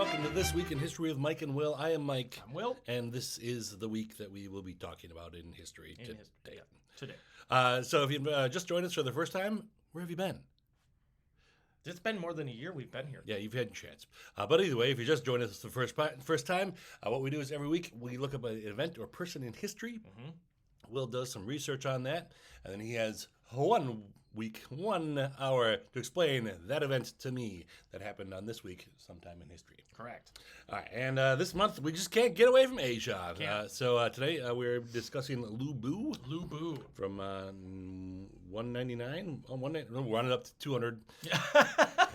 welcome to This Week in History with Mike and Will. I am Mike. I'm Will. And this is the week that we will be talking about in history today. So if you've just joined us for the first time, where have you been? It's been more than a year we've been here. Yeah, you've had a chance. But either way, if you just joined us the first time, what we do is every week we look up an event or person in history. Mm-hmm. Will does some research on that, and then he has 1 week, 1 hour to explain that event to me that happened on this week sometime in history. Correct. All right, and this month we just can't get away from Asia. So today we're discussing Lu Bu. Lu Bu. From 199. We'll round it up to 200.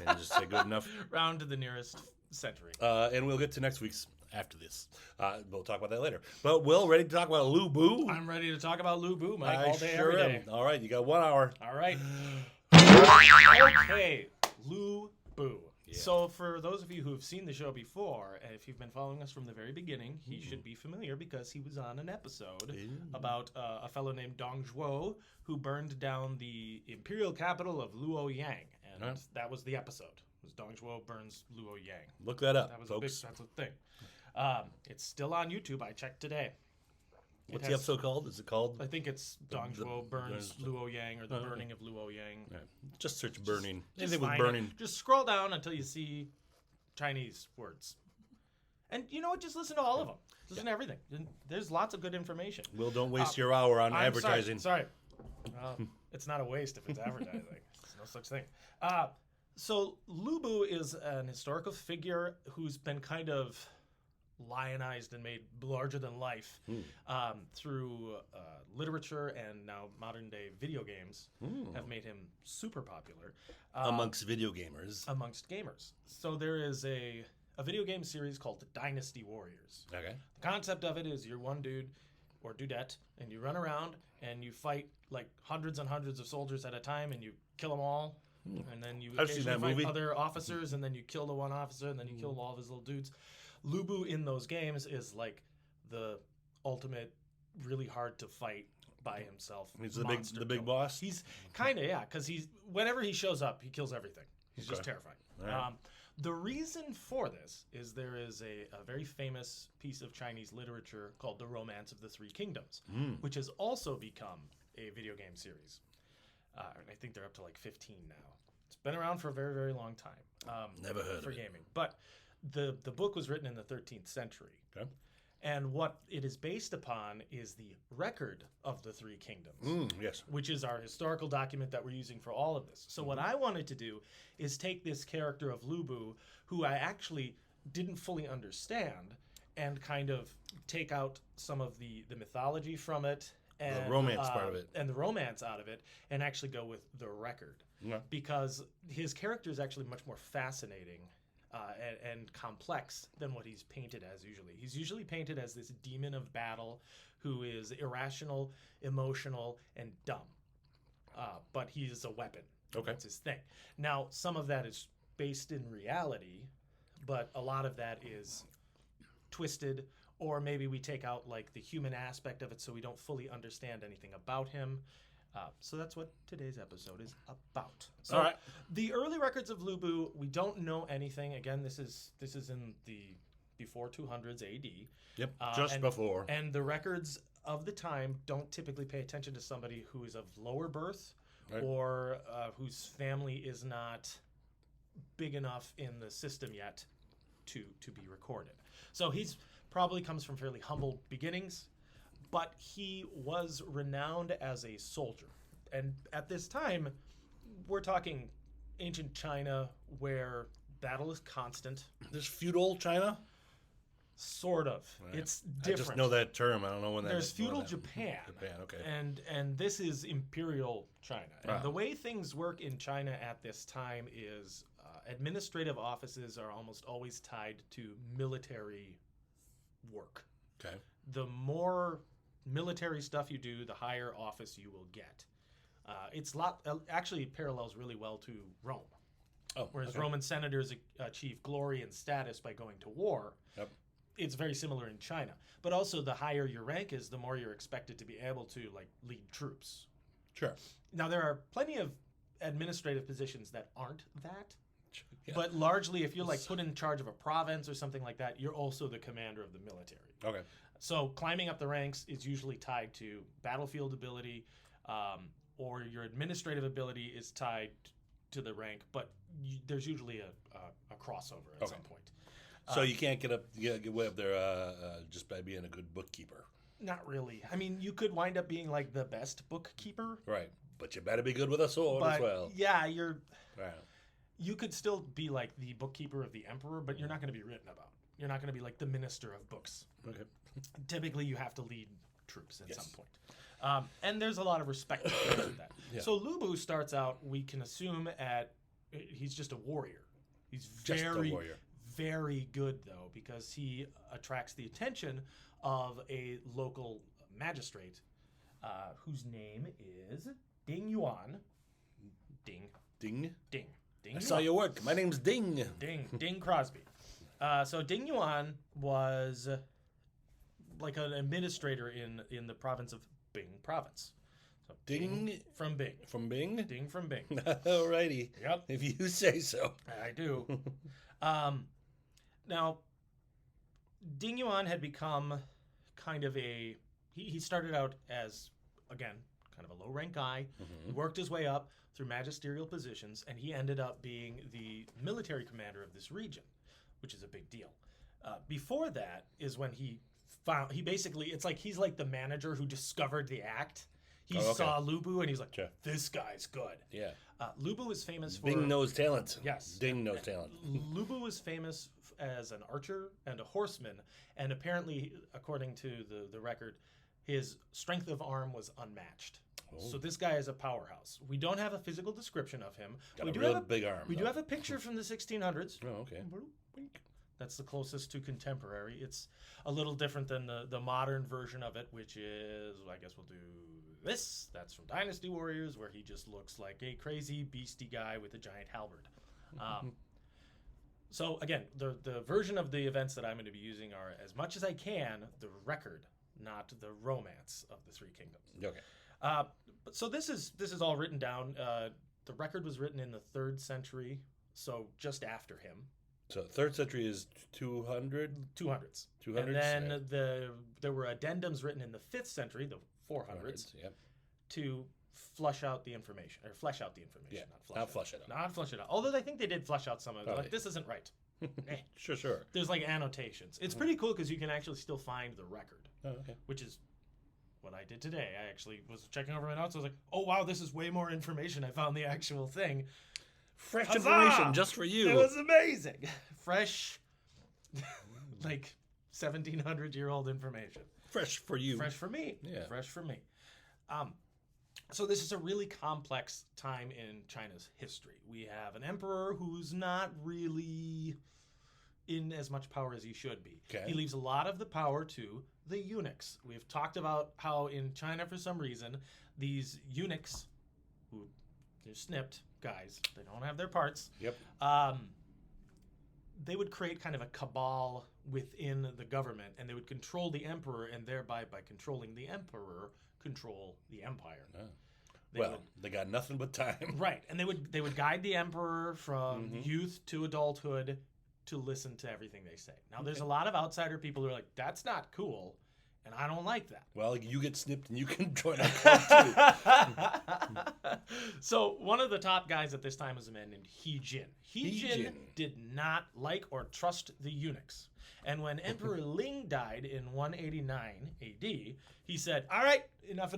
And just say good enough. Round to the nearest century. And we'll get to next week's after this. We'll talk about that later. But Will, ready to talk about Lu Bu? I'm ready to talk about Lu Bu, Mike, all day, sure every day. am. All right, you got 1 hour. All right. Okay, Lu Bu. Yeah. So for those of you who have seen the show before, and if you've been following us from the very beginning, he should be familiar because he was on an episode about a fellow named Dong Zhuo who burned down the imperial capital of Luoyang. And that was the episode. It was Dong Zhuo burns Luoyang. Look that up, that was folks. That's a thing. It's still on YouTube. I checked today. What's the episode called? Is it called? I think it's Dong Zhuo burns Luoyang, or the burning of Luoyang. Right. Just search burning. Just Anything with burning. Just scroll down until you see Chinese words. And you know what? Just listen to all of them. Listen to everything. There's lots of good information. Will, don't waste your hour on advertising. Sorry. It's not a waste if it's advertising. There's no such thing. So Lu Bu is an historical figure who's been kind of lionized and made larger than life through literature, and now modern day video games have made him super popular amongst video gamers. Amongst gamers. So there is a video game series called the Dynasty Warriors. Okay. The concept of it is you're one dude or dudette, and you run around and you fight like hundreds and hundreds of soldiers at a time, and you kill them all. And then you occasionally fight other officers, and then you kill the one officer, and then you kill all of his little dudes. Lu Bu in those games is like the ultimate, really hard to fight by himself. He's the big boss. He's kind of because whenever he shows up, he kills everything. He's just terrifying. Right. The reason for this is there is a very famous piece of Chinese literature called The Romance of the Three Kingdoms, which has also become a video game series. And I think they're up to like 15 now. It's been around for a very, very long time. Never heard for of it. gaming. But the book was written in the 13th century. Okay. And what it is based upon is the record of the Three Kingdoms. Yes. Which is our historical document that we're using for all of this. So what I wanted to do is take this character of Lu Bu, who I actually didn't fully understand, and kind of take out some of the mythology from it. And, the romance part of it. And the romance out of it, and actually go with the record. Yeah. Because his character is actually much more fascinating and complex than what he's painted as usually. He's usually painted as this demon of battle who is irrational, emotional, and dumb. But he is a weapon. Okay. That's his thing. Now, some of that is based in reality, but a lot of that is twisted, or maybe we take out like the human aspect of it so we don't fully understand anything about him. So that's what today's episode is about. So all right. The early records of Lu Bu, we don't know anything. Again, this is in the before 200s AD. Yep, just before. And the records of the time don't typically pay attention to somebody who is of lower birth or whose family is not big enough in the system yet to be recorded. So he's probably comes from fairly humble beginnings, but he was renowned as a soldier. And at this time, we're talking ancient China where battle is constant. There's feudal China? Sort of. Right. It's different. I just know that term. I don't know when that is. There's feudal Japan. Japan, okay. And this is imperial China. And the way things work in China at this time is administrative offices are almost always tied to military work. Okay. The more military stuff you do, the higher office you will get. Actually parallels really well to Rome. Whereas Roman senators achieve glory and status by going to war. Yep. It's very similar in China. But also the higher your rank is, the more you're expected to be able to lead troops. Sure. Now there are plenty of administrative positions that aren't that. much. Yeah. But largely, if you're like put in charge of a province or something like that, you're also the commander of the military. Okay. So climbing up the ranks is usually tied to battlefield ability, or your administrative ability is tied to the rank, but there's usually a crossover at some point. So you can't get way up there just by being a good bookkeeper. Not really. I mean, you could wind up being like the best bookkeeper. Right. But you better be good with a sword as well. Yeah, you're. Right. You could still be like the bookkeeper of the emperor, but you're not going to be written about. You're not going to be like the minister of books. Okay. Typically, you have to lead troops at some point. And there's a lot of respect for that. Yeah. So Lu Bu starts out, we can assume, he's just a warrior. He's Just a warrior. very good, though, because he attracts the attention of a local magistrate whose name is Ding Yuan. Ding. Ding. Ding. Ding I Yuan. saw your work. My name's Ding. Ding Crosby. So Ding Yuan was like an administrator in the province of Bing Province. So Ding from Bing. From Bing? Ding from Bing. Alrighty. Yep. If you say so. I do. Now, Ding Yuan had become kind of he started out as, again, kind of a low-rank guy. He worked his way up through magisterial positions, and he ended up being the military commander of this region, which is a big deal. Before that is when he basically, it's like he's like the manager who discovered the act. He saw Lu Bu and he's like, this guy's good. Yeah. Lu Bu is famous for... Bing knows talent. Yes. Ding knows talent. Lu Bu was famous as an archer and a horseman, and apparently, according to the record, his strength of arm was unmatched. So this guy is a powerhouse. We don't have a physical description of him. Got a real big arm. We do have a picture from the 1600s. Oh, okay. That's the closest to contemporary. It's a little different than the modern version of it, which is, I guess we'll do this. That's from Dynasty Warriors, where he just looks like a crazy, beastie guy with a giant halberd. So again, the version of the events that I'm going to be using are, as much as I can, the record, not the romance of the Three Kingdoms. Okay. So this is all written down. The record was written in the 3rd century, so just after him. So 3rd century is 200? 200s. 200s? And then there were addendums written in the 5th century, the 400s, Yep. to flesh out the information. Yeah, not flush it out. Not flush it out. Although I think they did flesh out some of it. Oh, Like, yeah. this isn't right. Sure. There's like annotations. It's pretty cool because you can actually still find the record, Oh, okay. which is what I did today. I actually was checking over my notes. I was like, oh, wow, this is way more information. I found the actual thing. Fresh Huzzah! information just for you. It was amazing. Fresh, like 1,700-year-old information. Fresh for you. Fresh for me. Yeah. Fresh for me. So this is a really complex time in China's history. We have an emperor who's not really in as much power as he should be. Okay. He leaves a lot of the power to the eunuchs. We've talked about how in China, for some reason, these eunuchs, who they're snipped guys, they don't have their parts. Yep. They would create kind of a cabal within the government, and they would control the emperor, and thereby, by controlling the emperor, control the empire. Oh. They got nothing but time. Right, and they would guide the emperor from youth to adulthood to listen to everything they say. Now, there's a lot of outsider people who are like, that's not cool, and I don't like that. Well, you get snipped and you can join our club too. So one of the top guys at this time was a man named He Jin. He Jin did not like or trust the eunuchs. And when Emperor Ling died in 189 AD, he said, all right, enough.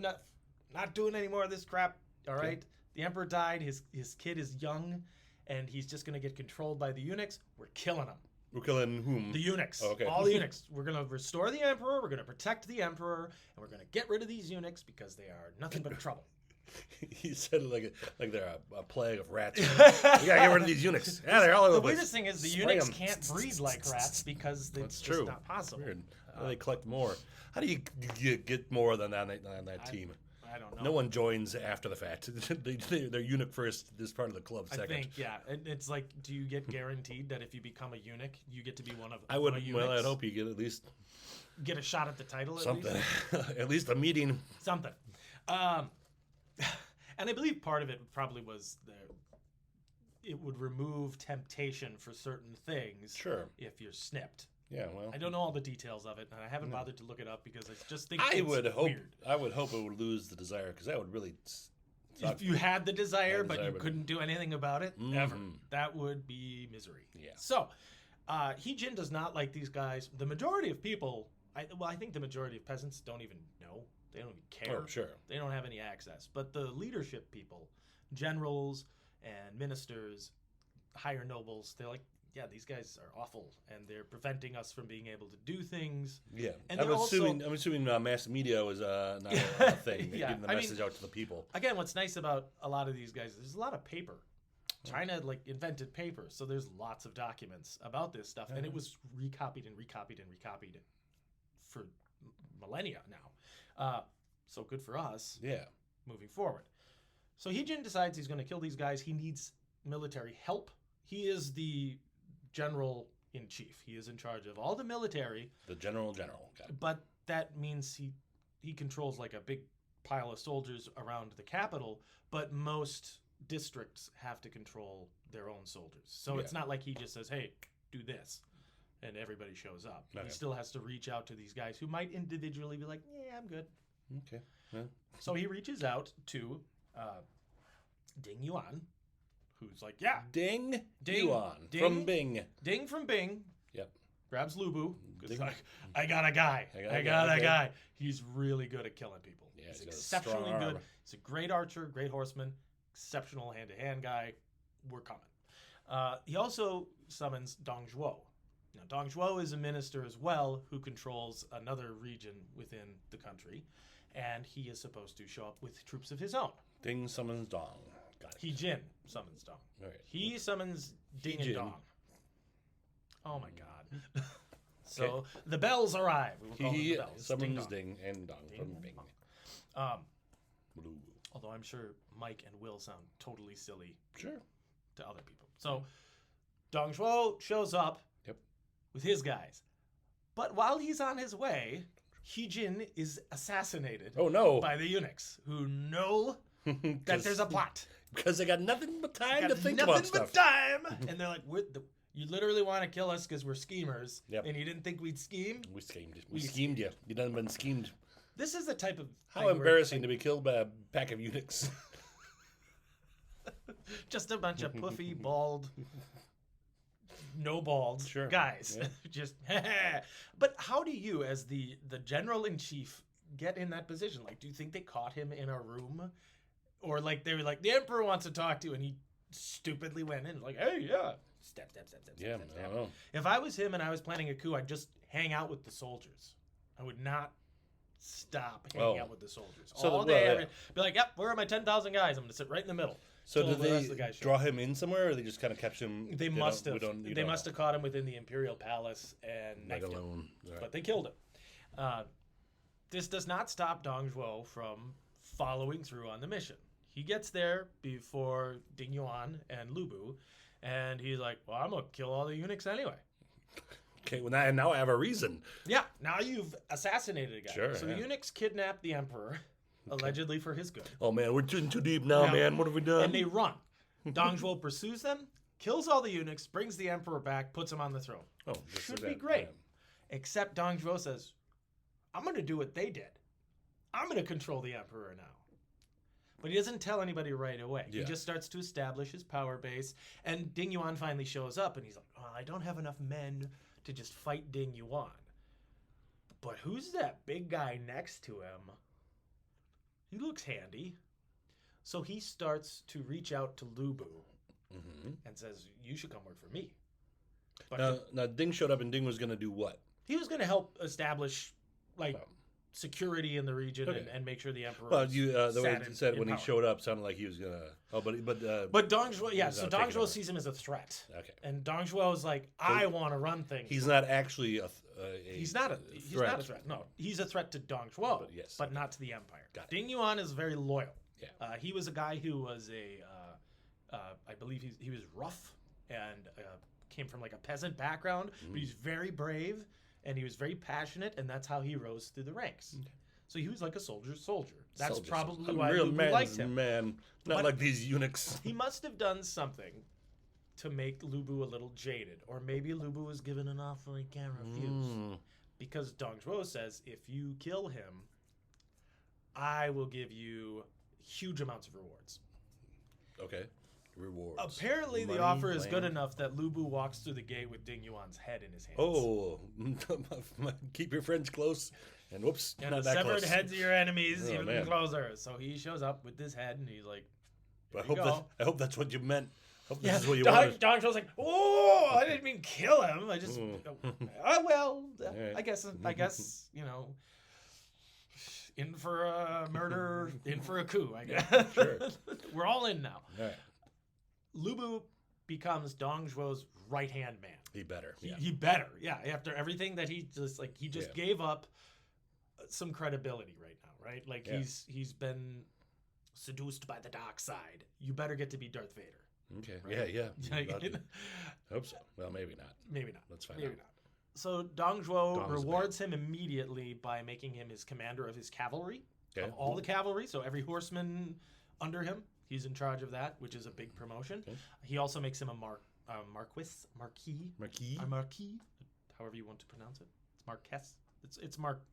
Not doing any more of this crap. All right. The emperor died. His kid is young, and he's just going to get controlled by the eunuchs. We're killing him. We're killing whom? The eunuchs. Okay. All the eunuchs. We're going to restore the emperor. We're going to protect the emperor. And we're going to get rid of these eunuchs because they are nothing but trouble. He said it like they're a plague of rats. We gotta get rid of these eunuchs. Yeah, they're all over The the place. weirdest thing is the Spray eunuchs 'em. can't breed like rats because it's just not possible. Weird. How do they collect more? How do you get more than on that team? I don't know. No one joins after the fact. They're eunuch first. This part of the club second. I think, yeah. It's like, do you get guaranteed that if you become a eunuch, you get to be one of I would. the Well, eunuchs? I'd hope you get at least Get a shot at the title at something. least? At least a meeting. Something. And I believe part of it probably was it would remove temptation for certain things Sure. if you're snipped. Yeah. Well, I don't know all the details of it, and I haven't bothered to look it up because I just think I it's would hope. weird. I would hope it would lose the desire because that would really. Suck. If you had the desire, Had but desire, you but- couldn't do anything about it, ever, Mhm. that would be misery. Yeah. So, Heejin does not like these guys. The majority of people, I think the majority of peasants don't even know. They don't even care. Oh, sure. They don't have any access. But the leadership people, generals and ministers, higher nobles, they're like, yeah, these guys are awful, and they're preventing us from being able to do things. Yeah. And I'm they're also- assuming mass media was not a thing. Yeah, Getting the I mean- message out to the people. Again, what's nice about a lot of these guys, there's a lot of paper. China invented paper, so there's lots of documents about this stuff, and it was recopied and recopied and recopied for millennia now. So good for us Yeah. moving forward. So Heejin decides he's going to kill these guys. He needs military help. He is the general in chief. He is in charge of all the military, The general. Got it. but that means he controls like a big pile of soldiers around the capital, but most districts have to control their own soldiers. So it's Yeah. not like he just says, hey, do this, and everybody shows up. Okay. He still has to reach out to these guys who might individually be like, yeah, I'm good. Okay. Yeah. So he reaches out to Ding Yuan, who's like, yeah, Ding. Ding. Yuan Ding. from Bing. Ding from Bing. Yep. Grabs Lubu. 'Cause Ding. like, I got a guy. I I got got a a guy. guy. He's really good at killing people. Yeah, he's he's got a exceptionally strong good. arm. He's a great archer, great horseman, exceptional hand-to-hand guy. We're coming. He also summons Dong Zhuo. Now, Dong Zhuo is a minister as well who controls another region within the country, and he is supposed to show up with troops of his own. Ding summons Dong. Got it. Heejin summons Dong. All right. He summons Ding Heejin. and Dong. Oh my god. So the bells arrive. We will call them He the bells. summons Ding Ding and Dong Ding from and Bing. dong. Blue. Although I'm sure Mike and Will sound totally silly Sure. to other people. So Dong Zhuo shows up Yep. with his guys. But while he's on his way, Heejin is assassinated Oh no. by the eunuchs who know that there's a plot. Because they got nothing but time Got to think nothing about but stuff. time. And they're like, you literally want to kill us because we're schemers. Yep. And you didn't think we'd scheme? We schemed. We schemed you. You done been schemed. This is the type of How thing where- embarrassing to be killed by a pack of eunuchs. Just a bunch of puffy, bald, no bald Sure. guys. Yeah. Just, but how do you, as the general in chief, get in that position? Like, do you think they caught him in a room, or like they were like, the emperor wants to talk to you, and he stupidly went in, like, hey, yeah, step, step, step, step, Yeah, step, I step. don't know. If I was him and I was planning a coup, I'd just hang out with the soldiers. I would not stop hanging Oh. out with the soldiers So all the- day. well, Every, be like, yep, where are my 10,000 guys? I'm going to sit right in the middle. So till did the rest they of the guys show draw him in somewhere, or they just kind of kept him? They don't- must we have. don't- you They don't must know. have caught him within the imperial palace and Like knifed him. alone. All right. But they killed him. This does not stop Dong Zhuo from following through on the mission. He gets there before Ding Yuan and Lubu, and he's like, "Well, I'm gonna kill all the eunuchs anyway." Okay, well now I have a reason. Yeah, now you've assassinated a guy. Sure, so yeah. the eunuchs kidnap the emperor, allegedly for his good, Oh man, we're too deep now, Yeah. man. What have we done? and they run. Dong Zhuo pursues them, kills all the eunuchs, brings the emperor back, puts him on the throne. oh, just Should like be that. great. Except Dong Zhuo says, I'm going to do what they did. I'm going to control the emperor now. But he doesn't tell anybody right away. He Yeah. just starts to establish his power base. And Ding Yuan finally shows up and he's like, oh, I don't have enough men to just fight Ding Yuan. But who's that big guy next to him? He looks handy. So he starts to reach out to Lubu Mhm. and says, you should come work for me. But Now Ding showed up, and Ding was going to do what? he was going to help establish like Oh. security in the region Okay. and make sure the emperor. Well, was the way sat it in- said in when he power. showed up sounded like he was gonna. Oh, but But Dong Zhuo, yeah. He's So not Dong taking Zhuo over. sees him as a threat, okay, and Dong Zhuo is like, I want to run things. he's not actually a. He's not a threat. No, he's a threat to Dong Zhuo, But yes. but not to the empire. Got it. Ding Yuan is very loyal. Yeah. He was a guy who was I believe he was rough and came from like a peasant background, but he's very brave and he was very passionate, and that's how he rose through the ranks. So he was like a soldier's soldier. That's Soldier, probably a why real Lubu man's liked him. man, not But- like these eunuchs. He must have done something to make Lu Bu a little jaded. Or maybe Lu Bu was given an offer he can't refuse. Because Dong Zhuo says, if you kill him, I will give you huge amounts of rewards. Okay. Rewards. Apparently, the Money, offer is good land. enough that Lu Bu walks through the gate with Ding Yuan's head in his hands. Oh, keep your friends close, and whoops, And not the that severed close. heads of your enemies Oh, even man. closer. So he shows up with this head, and he's like, I "Here you go." I hope that's what you meant. Hope this Yeah, is what you Dong wanted. Zhuo's like, "Oh, I didn't mean kill him. I just, well, right. I guess, you know, in for a murder, in for a coup. I guess Sure. we're all in now." All right. Lu Bu becomes Dong Zhuo's right-hand man. He better. He, Yeah. he better, yeah. After everything that he just Yeah. gave up some credibility right now, right? Like Yeah. he's been seduced by the dark side. You better get to be Darth Vader. Okay. Right. Yeah. Like, About to- Hope so. Well, maybe not. maybe not. Let's find Maybe out. not. So Dong Zhuo Dong's rewards him immediately by making him his commander of his cavalry, Okay. of all the cavalry. So every horseman under him, he's in charge of that, which is a big promotion. Okay. He also makes him a marquis, Marquis. a marquis, however you want to pronounce it. It's marquess.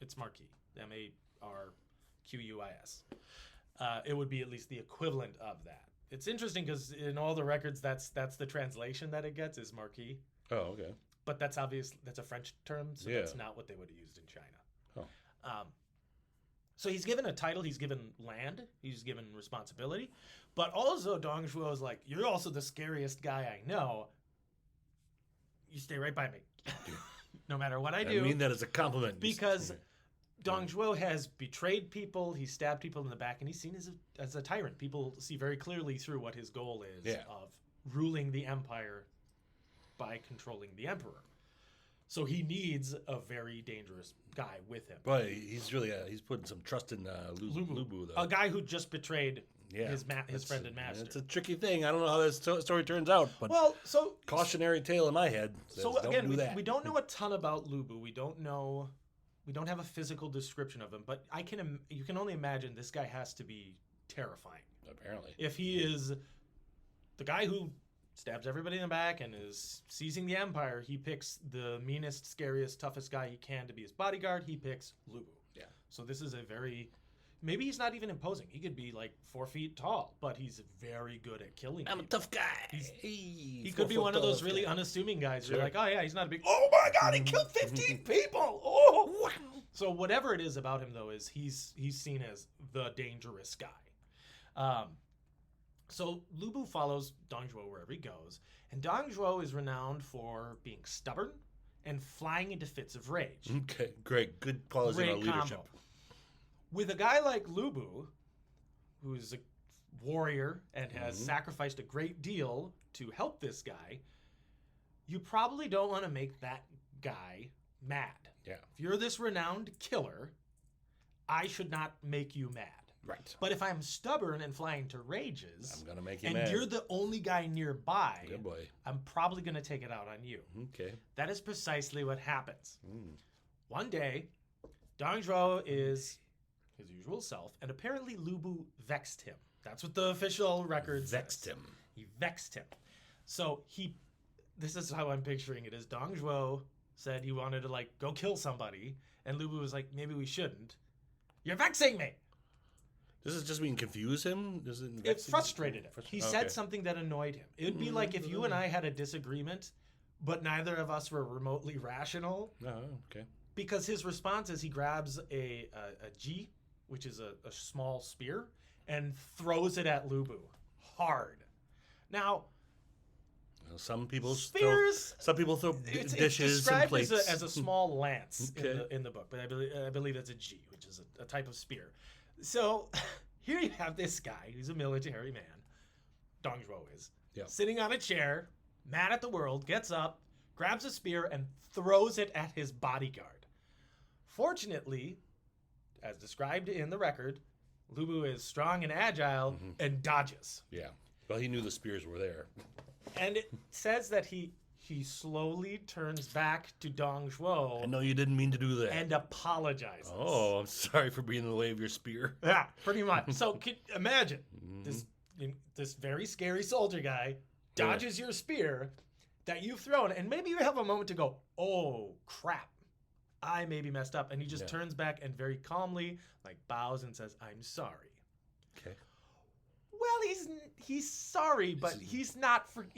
It's marquis. Marquis. It would be at least the equivalent of that. It's interesting because in all the records, that's the translation that it gets is marquis. Oh, okay. But that's a French term, so Yeah. that's not what they would have used in China. Oh. So he's given a title, he's given land, he's given responsibility, but also Dong Zhuo is like, you're also the scariest guy I know. You stay right by me, no matter what I do. I mean that as a compliment. Because Dong Zhuo has betrayed people, he stabbed people in the back, and he's seen as a tyrant. People see very clearly through what his goal is Yeah. of ruling the empire by controlling the emperor. So he needs a very dangerous guy with him. But he's really he's putting some trust in Lu Bu though. A guy who just betrayed Yeah, his that's- friend and master. It's a tricky thing. I don't know how this story turns out, but Well, so cautionary tale in my head. Says, so don't again, do that. we don't know a ton about Lu Bu. We don't have a physical description of him, but you can only imagine this guy has to be terrifying. Apparently. If he is the guy who stabs everybody in the back and is seizing the empire, he picks the meanest, scariest, toughest guy he can to be his bodyguard. He picks Lu Bu. Yeah. So this is maybe he's not even imposing. He could be like 4 feet tall, but he's very good at killing I'm a people. tough guy. He could be one of those really unassuming guys. Sure. You're like, oh yeah, he's not a big. Oh my God, he killed 15 people. Oh. Wow. So whatever it is about him, though, is he's seen as the dangerous guy. So Lu Bu follows Dong Zhuo wherever he goes, and Dong Zhuo is renowned for being stubborn and flying into fits of rage. Okay, great. Good qualities in our Great leadership. combo. With a guy like Lu Bu, who's a warrior and has sacrificed a great deal to help this guy, you probably don't want to make that guy mad. Yeah. If you're this renowned killer, I should not make you mad. Right. But if I'm stubborn and flying to rages, I'm gonna make you and mad. you're the only guy nearby, Good boy. I'm probably going to take it out on you. Okay. That is precisely what happens. Mm. One day, Dong Zhuo is his usual self, and apparently Lu Bu vexed him. That's what the official record Vexed says. him. He vexed him. So this is how I'm picturing it, is Dong Zhuo said he wanted to go kill somebody, and Lu Bu was like, maybe we shouldn't. You're vexing me! Does it just mean confuse him? Does it? It frustrated him. He Okay. said something that annoyed him. It would be like if you and I had a disagreement, but neither of us were remotely rational, Oh, okay. because his response is he grabs a G, which is a small spear, and throws it at Lu Bu hard. Now, Well, some people spears. Some people throw It's dishes described and plates. as a small lance Okay. in the book, but I believe that's a G, which is a type of spear. So here you have this guy who's a military man, Dong Zhuo is, Yeah. sitting on a chair, mad at the world, gets up, grabs a spear, and throws it at his bodyguard. Fortunately, as described in the record, Lu Bu is strong and agile and dodges. Yeah. Well, he knew the spears were there. And it says that he slowly turns back to Dong I Zhuo know you didn't mean to do that. and apologizes. Oh, I'm sorry for being in the way of your spear. Yeah, pretty much. So imagine this very scary soldier guy dodges your spear that you've thrown, and maybe you have a moment to go, oh crap, I maybe messed up, and he just turns back and very calmly like bows and says, I'm sorry. Okay. Well, he's sorry, but he's not. But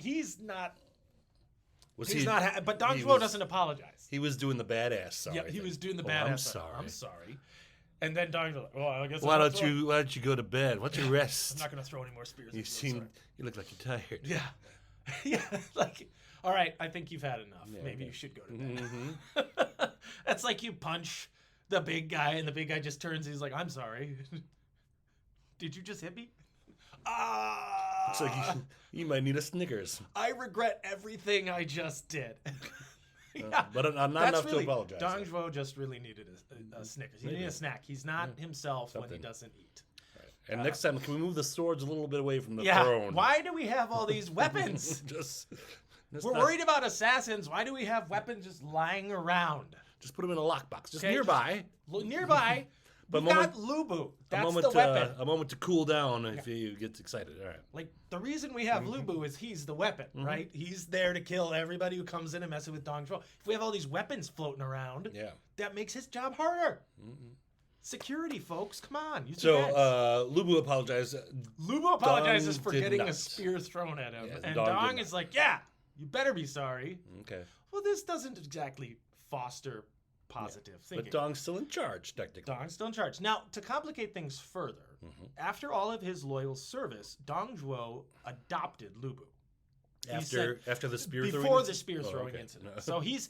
Dong Zhuo doesn't apologize. He was doing the badass sorry. Yeah, he was doing the badass. I'm sorry. I'm sorry. And then Dong Zhuo, well, I guess. Why don't you go to bed? Why don't you rest? I'm not gonna throw any more spears. You look like you're tired. Yeah, yeah. Like, all right, I think you've had enough. Yeah, maybe you should go to bed. Mm-hmm. That's like you punch the big guy, and the big guy just turns. And he's like, I'm sorry. Did you just hit me? Looks like you might need a Snickers. I regret everything I just did. But not enough to apologize. Dong Zhuo just really needed a Snickers. He needed a snack. He's not himself when he doesn't eat. Right. And next time, can we move the swords a little bit away from the yeah. throne? Why do we have all these weapons? We're worried about assassins. Why do we have weapons just lying around? Just put them in a lockbox. Just nearby. Nearby. But we got Lu Bu. That's the weapon. A moment to cool down if you get excited. All right. Like, the reason we have Lu Bu is he's the weapon, right? He's there to kill everybody who comes in and messes with Dong Zhuo. If we have all these weapons floating around, that makes his job harder. Security, folks. Come on. Lu Bu apologized. Lu Bu apologizes for getting a spear thrown at him. And Dong is like, yeah, you better be sorry. Okay. Well, this doesn't exactly foster positive thinking. But Dong's still in charge, technically. Dong's still in charge. Now, to complicate things further, after all of his loyal service, Dong Zhuo adopted Lu Bu. After the spear throwing? Before the spear throwing incident. So he's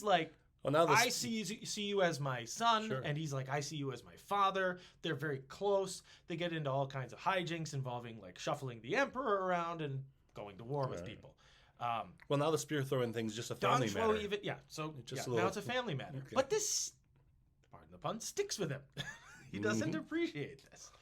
like, I see you as my son, and he's like, I see you as my father. They're very close. They get into all kinds of hijinks involving like shuffling the emperor around and going to war with people. Well, now the spear throwing thing's just a family matter. Now it's a family matter. Okay. But this, pardon the pun, sticks with him. He doesn't appreciate this.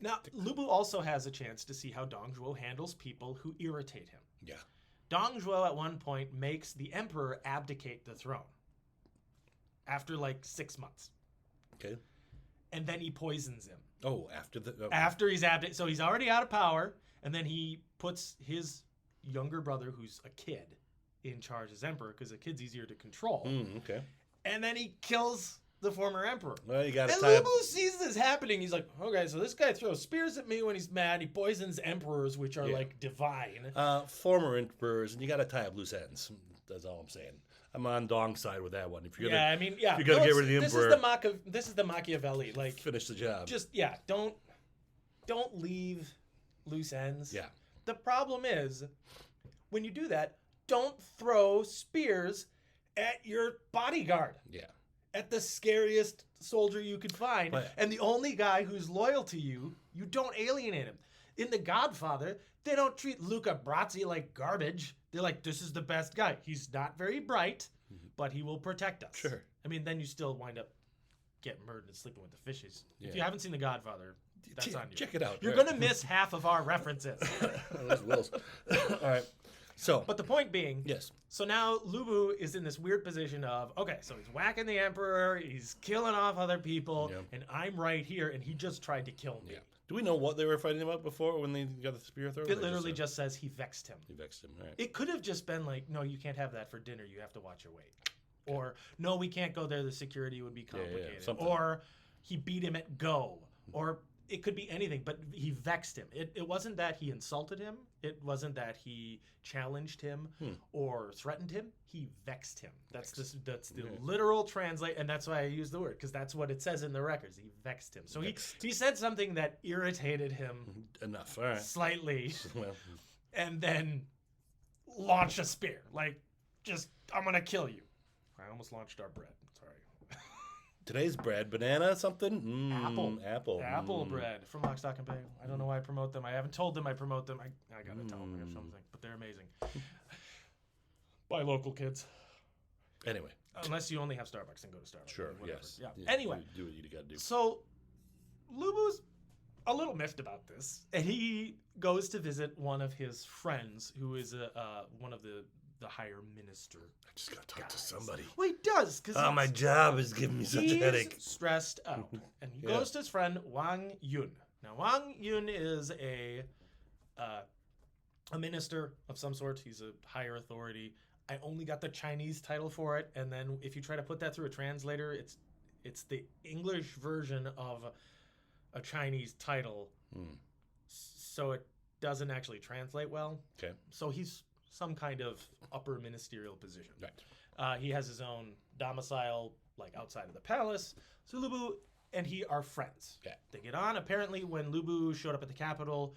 Now, Lu Bu also has a chance to see how Dong Zhuo handles people who irritate him. Yeah. Dong Zhuo at one point makes the emperor abdicate the throne after like 6 months. Okay. And then he poisons him. Oh, after he's abdicated. So he's already out of power, and then he puts his younger brother, who's a kid, in charge as emperor because a kid's easier to control. Okay. And then he kills the former emperor. Well, you got to. And Lu Bu sees this happening. He's like, okay, so this guy throws spears at me when he's mad. He poisons emperors, which are like divine. Former emperors, and you got to tie up loose ends. That's all I'm saying. I'm on Dong's side with that one. If you're gonna, if you're gonna get rid of the emperor, this is the Machiavelli. Like, finish the job. Just don't leave loose ends. Yeah. The problem is, when you do that, don't throw spears at your bodyguard. Yeah. At the scariest soldier you could find. And the only guy who's loyal to you, you don't alienate him. In The Godfather, they don't treat Luca Brasi like garbage. They're like, this is the best guy. He's not very bright, but he will protect us. Sure. I mean, then you still wind up getting murdered and sleeping with the fishes. Yeah. If you haven't seen The Godfather, that's on you. Check it out. You're going to miss half of our references. Those wills. All right. But the point being, yes. So now Lu Bu is in this weird position of, okay, so he's whacking the emperor, he's killing off other people, and I'm right here, and he just tried to kill me. Yeah. Do we know what they were fighting about before when they got the spear thrown? It literally just says he vexed him. He vexed him, right. It could have just been like, no, you can't have that for dinner, you have to watch your weight. Okay. Or, no, we can't go there, the security would be complicated. Or he beat him at Go. Or it could be anything, but he vexed him. It wasn't that he insulted him. It wasn't that he challenged him or threatened him. He vexed him. That's the literal translate, and that's why I use the word, because that's what it says in the records. He vexed him. So he said something that irritated him enough, all right, slightly, and then launched a spear. Like, just, I'm going to kill you. I almost launched our bread. Sorry. Today's bread, banana something? Apple bread from Lock, Stock, and Barrel. I don't know why I promote them. I haven't told them I promote them. I gotta tell them or something, but they're amazing. Buy local, kids. Anyway. Unless you only have Starbucks, then go to Starbucks. Sure, whatever. yes. Yeah. Anyway. Do what you gotta do. So, Lu Bu's a little miffed about this, and he goes to visit one of his friends, who is one of the higher minister. I just gotta talk to somebody. Well, he does, because my job is giving me such a headache. He's stressed out, and he goes to his friend Wang Yun. Now, Wang Yun is a a minister of some sort. He's a higher authority. I only got the Chinese title for it, and then if you try to put that through a translator, it's the English version of a Chinese title, so it doesn't actually translate well. Okay. So he's some kind of upper ministerial position. Right. He has his own domicile, like outside of the palace. So Lu Bu and he are friends. Yeah. They get on. Apparently, when Lu Bu showed up at the capital,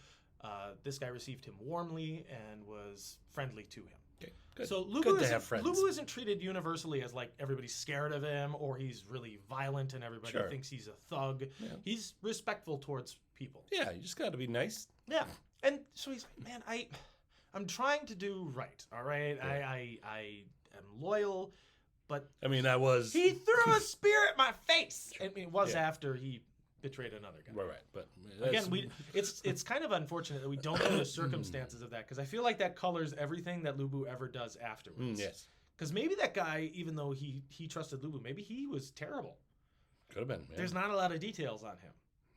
this guy received him warmly and was friendly to him. Okay. Good. So Lu Good Bu to have friends. Lu Bu isn't treated universally as like everybody's scared of him or he's really violent and everybody Sure. thinks he's a thug. Yeah. He's respectful towards people. Yeah, you just got to be nice. Yeah. And so he's like, man, I'm trying to do right. All right. Yeah. I am loyal, but I mean, I was. he threw a spear at my face. I mean, it was Yeah. after he betrayed another guy. Right. But Again, it's kind of unfortunate that we don't know the circumstances of that because I feel like that colors everything that Lu Bu ever does afterwards. Yes. Because maybe that guy, even though he trusted Lu Bu, maybe he was terrible. Could have been. Yeah. There's not a lot of details on him.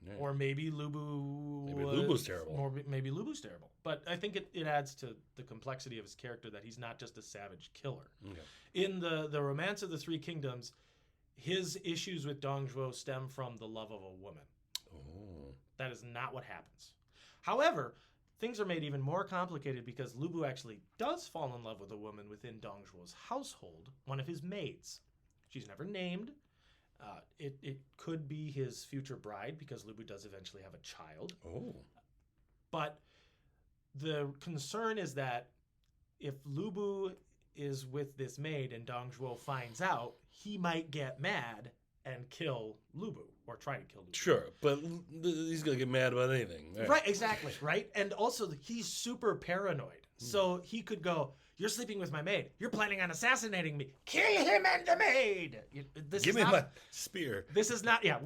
Yeah. Or maybe Lu Bu Maybe Lu Bu's terrible. Or maybe Lu Bu's terrible. But I think it adds to the complexity of his character that he's not just a savage killer. Okay. In the Romance of the Three Kingdoms, his issues with Dong Zhuo stem from the love of a woman. Oh. That is not what happens. However, things are made even more complicated because Lu Bu actually does fall in love with a woman within Dong Zhuo's household, one of his maids. She's never named. It could be his future bride because Lu Bu does eventually have a child. Oh. But the concern is that if Lu Bu is with this maid and Dong Zhuo finds out, he might get mad and kill Lu Bu or try to kill Lu Bu. Sure, but he's gonna get mad about anything. Right, exactly, right? And also, he's super paranoid. So he could go, you're sleeping with my maid. You're planning on assassinating me. Kill him and the maid. Give me my spear. This is not, yeah,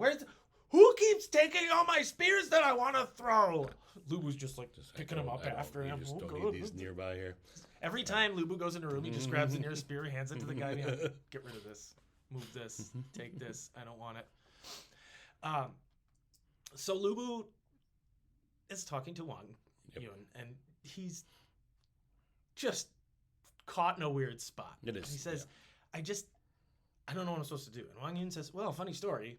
who keeps taking all my spears that I want to throw? Lu Bu's just like picking them up after him. You just don't need these nearby here. Every time Lu Bu goes in a room, he just grabs the nearest spear, hands it to the guy. And he's like, get rid of this. Move this. Take this. I don't want it. So Lu Bu is talking to Wang Yun, and he's just caught in a weird spot. It is. And he says, I don't know what I'm supposed to do. And Wang Yun says, well, funny story.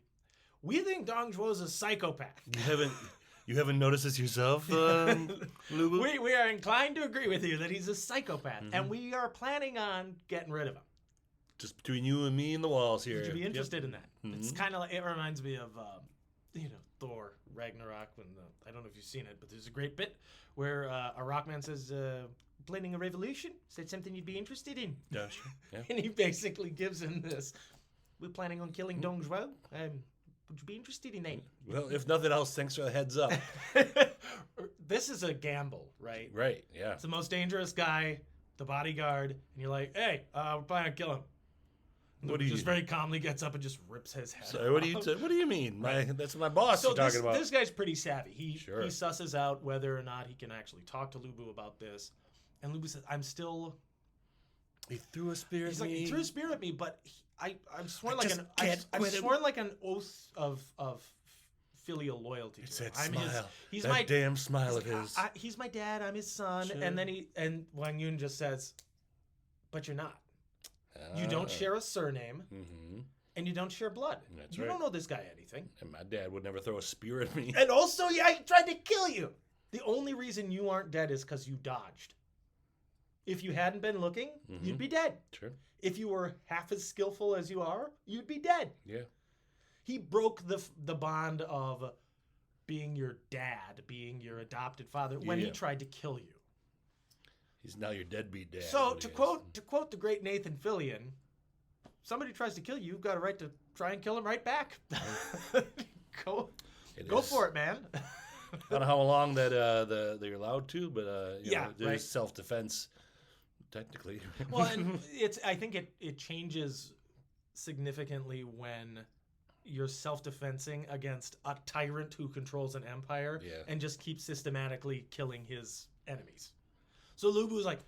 We think Dong Zhuo's a psychopath. You haven't noticed this yourself, Lu Bu? We are inclined to agree with you that he's a psychopath, and we are planning on getting rid of him. Just between you and me and the walls here. Would you be interested in that? It's kind of like, it reminds me of, Thor Ragnarok. I don't know if you've seen it, but there's a great bit where a Rockman says, planning a revolution? Is that something you'd be interested in? Yeah, sure. Yeah. And he basically gives him this. We're planning on killing Dong Zhuo. Would you be interested in that? Well, if nothing else, thanks for the heads up. This is a gamble, right? Right, yeah. It's the most dangerous guy, the bodyguard, and you're like, hey, we're planning on killing him. What do you just very calmly gets up and just rips his head Sorry, off. what do you mean? That's my boss So you're talking about. this guy's pretty savvy. He Sure. susses out whether or not he can actually talk to Lu Bu about this. And Lu Bu says, I'm still... He threw a spear He's at like, me. he threw a spear at me, but I'm sworn I like just an can't I'm quit him. sworn like an oath of filial loyalty It's to him. that I'm smile. He's that my damn smile of his. he's my dad. I'm his son. Sure. And then Wang Yun just says, but you're not. You don't share a surname, Mm-hmm. and you don't share blood. That's you right. don't know this guy anything. And my dad would never throw a spear at me. And also, yeah, he tried to kill you. The only reason you aren't dead is because you dodged. If you hadn't been looking, you'd be dead. Sure. If you were half as skillful as you are, you'd be dead. Yeah. He broke the bond of being your dad, being your adopted father, when he Yeah. tried to kill you. He's now your deadbeat dad. So what to he is. quote the great Nathan Fillion, somebody tries to kill you, you've got a right to try and kill him right back. Go is. for it, man. I don't know how long that they're allowed to, but Yeah, there's right. self-defense, technically. Well, and I think it changes significantly when you're self-defensing against a tyrant who controls an empire Yeah. and just keeps systematically killing his enemies. So Lu Bu's like,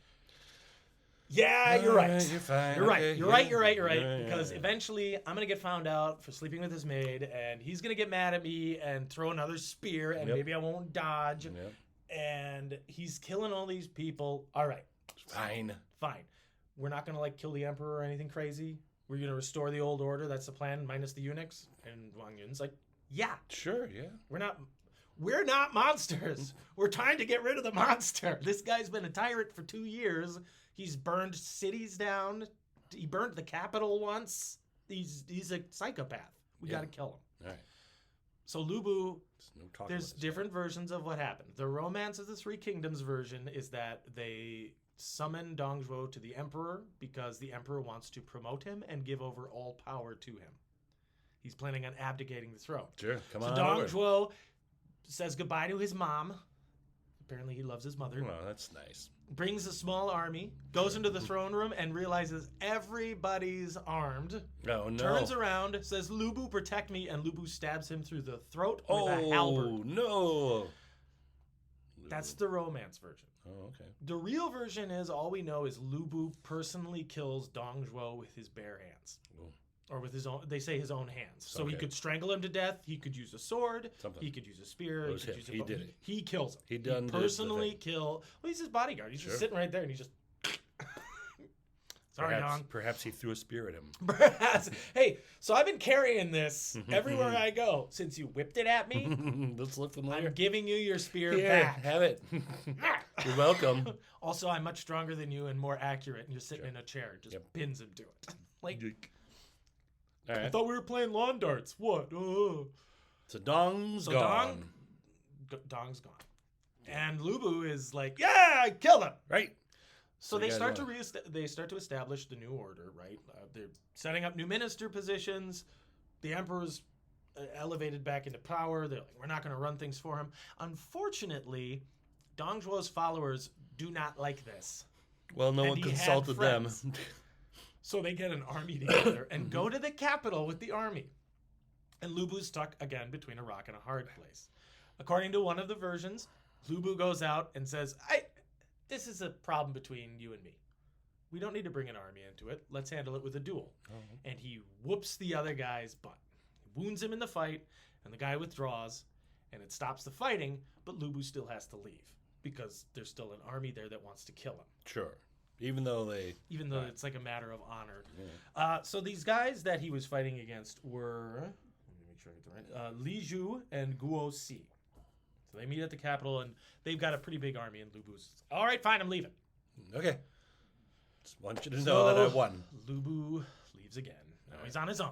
yeah, you're right. You're fine. You're right. okay, You're yeah. right. You're right. You're right. Yeah, yeah, Because yeah. eventually I'm going to get found out for sleeping with his maid, and he's going to get mad at me and throw another spear, and Yep. maybe I won't dodge. Yep. and he's killing all these people. All right, Fine. fine. We're not gonna like kill the emperor or anything crazy. We're gonna restore the old order. That's the plan, minus the eunuchs. And Wang Yun's like, yeah, Sure, yeah. we're not monsters. We're trying to get rid of the monster. This guy's been a tyrant for 2 years. He's burned cities down. He burned the capital once. He's a psychopath. We Yeah. got to kill him. All right. So Lu Bu, No talking there's about this different versions of what happened. The Romance of the Three Kingdoms version is that they summon Dong Zhuo to the emperor because the emperor wants to promote him and give over all power to him. He's planning on abdicating the throne. Sure, come So on Dong over. Zhuo says goodbye to his mom. Apparently he loves his mother. Well, that's nice. Brings a small army, goes into the throne room and realizes everybody's armed. Oh, no. Turns around, says, Lu Bu, protect me, and Lu Bu stabs him through the throat with a Oh, halberd. no. That's the Romance version. Oh, okay. The real version is all we know is Lu Bu personally kills Dong Zhuo with his bare hands. Oh. Or with his own, they say his own hands. So he Okay. could strangle him to death. He could use a sword. Something. He could use a spear. It was could him. use a He bow. did it. He kills him. He done did the personally thing. kill. Well, he's his bodyguard. He's Sure. just sitting right there, and he just. Sorry, Dong. Perhaps he threw a spear at him. Hey, so I've been carrying this everywhere I go since you whipped it at me. Let's look familiar. I'm giving you your spear Here, back. have it. You're welcome. Also, I'm much stronger than you and more accurate, and you're sitting in a chair. Just Yep. pins him to it. Like, All I right. thought we were playing lawn darts. What? So Dong's So gone. Dong's gone. And Lu Bu is like, yeah, I killed him. Right. So you they guys start to wanna- they start to establish the new order, right? They're setting up new minister positions. The emperor's elevated back into power. They're like, we're not going to run things for him. Unfortunately, Dong Zhuo's followers do not like this. Well, no And one he had consulted them. friends. So they get an army together and go to the capital with the army. And Lu Bu's stuck again between a rock and a hard place. According to one of the versions, Lu Bu goes out and says, this is a problem between you and me. We don't need to bring an army into it. Let's handle it with a duel. And he whoops the other guy's butt. He wounds him in the fight, and the guy withdraws, and it stops the fighting, but Lu Bu still has to leave because there's still an army there that wants to kill him. Sure. Even though they. Even though it's like a matter of honor. So these guys that he was fighting against were, let me make sure I get the right, Li Zhu and Guo Si. So they meet at the capital, and they've got a pretty big army, and Lu Bu's, all right, fine, I'm leaving. Okay. Just want you to know that I won. Lu Bu leaves again. Now he's on his own.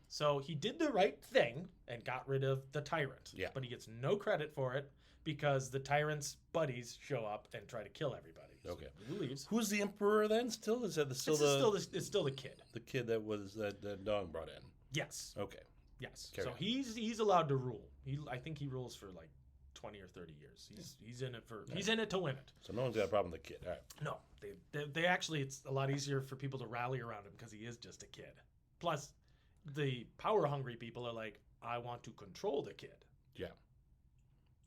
So he did the right thing and got rid of the tyrant. Yeah. But he gets no credit for it because the tyrant's buddies show up and try to kill everybody. So Okay. Lu Bu leaves. Who's the emperor then? Still is that It's still the kid. the kid that Dong brought in? Yes. Okay. Yes. Carry So on. he's allowed to rule. I think he rules for like 20 or 30 years. He's in it he's in it to win it. So no one's got a problem with the kid. All right. No, they actually, it's a lot easier for people to rally around him because he is just a kid. Plus, the power hungry people are like, I want to control the kid. Yeah.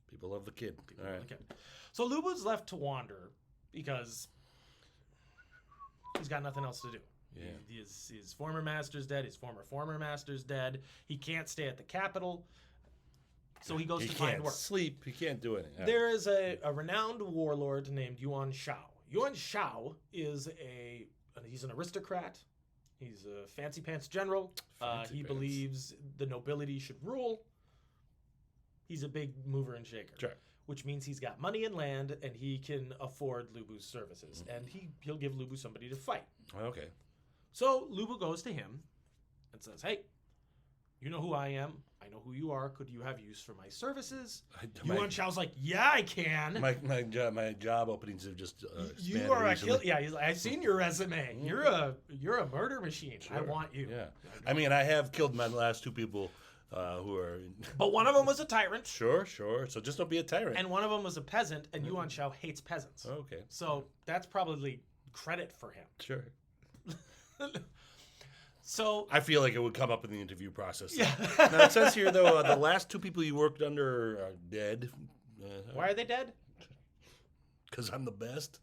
People love the kid. People All love right. the kid. So Lu Bu's left to wander because he's got nothing else to do. Yeah. His former master's dead. His former master's dead. He can't stay at the capital. So he goes He to find can't work. sleep. He can't do anything. All right. There is a renowned warlord named Yuan Shao. Yuan Shao is he's an aristocrat. He's a fancy pants general. Fancy He pants. believes the nobility should rule. He's a big mover and shaker. Sure. Which means he's got money and land, and he can afford Lu Bu's services. And he'll give Lu Bu somebody to fight. Okay. So Lu Bu goes to him and says, hey, you know who I am. I know who you are. Could you have use for my services? Yuan Shao's like, yeah, I can. My job openings have just You expanded are a recently. kill. Yeah, he's like, I've seen your resume. You're a murder machine. I Sure. want you. Yeah. I mean, I have killed my last two people who are. But one of them was a tyrant, Sure. So just don't be a tyrant. and one of them was a peasant, and Yuan Shao hates peasants. Okay. So that's probably credit for him. Sure. So I feel like it would come up in the interview process. yeah. Now, it says here, though, the last two people you worked under are dead. Why are they dead? Because I'm the best.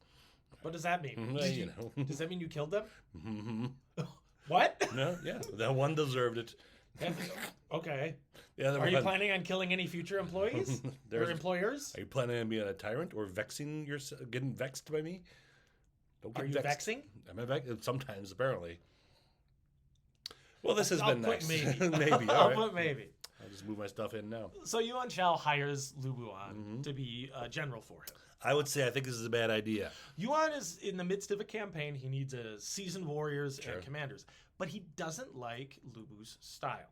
What does that mean? Well, Did you you- know. Does that mean you killed them? Mhm. What? No, yeah. That one deserved it. Okay. The other Are you one, planning on killing any future employees or There's- employers? Are you planning on being a tyrant or getting vexed by me? Don't Are get you vexing? Am I vexed? Sometimes, apparently. Well, this has I'll been put nice. maybe. Maybe. All I'll right. put maybe. I'll just move my stuff in now. So Yuan Shao hires Lu Buan Mm-hmm. to be a general for him. I would say I think this is a bad idea. Yuan is in the midst of a campaign. He needs seasoned warriors Sure. and commanders, but he doesn't like Lu Bu's style.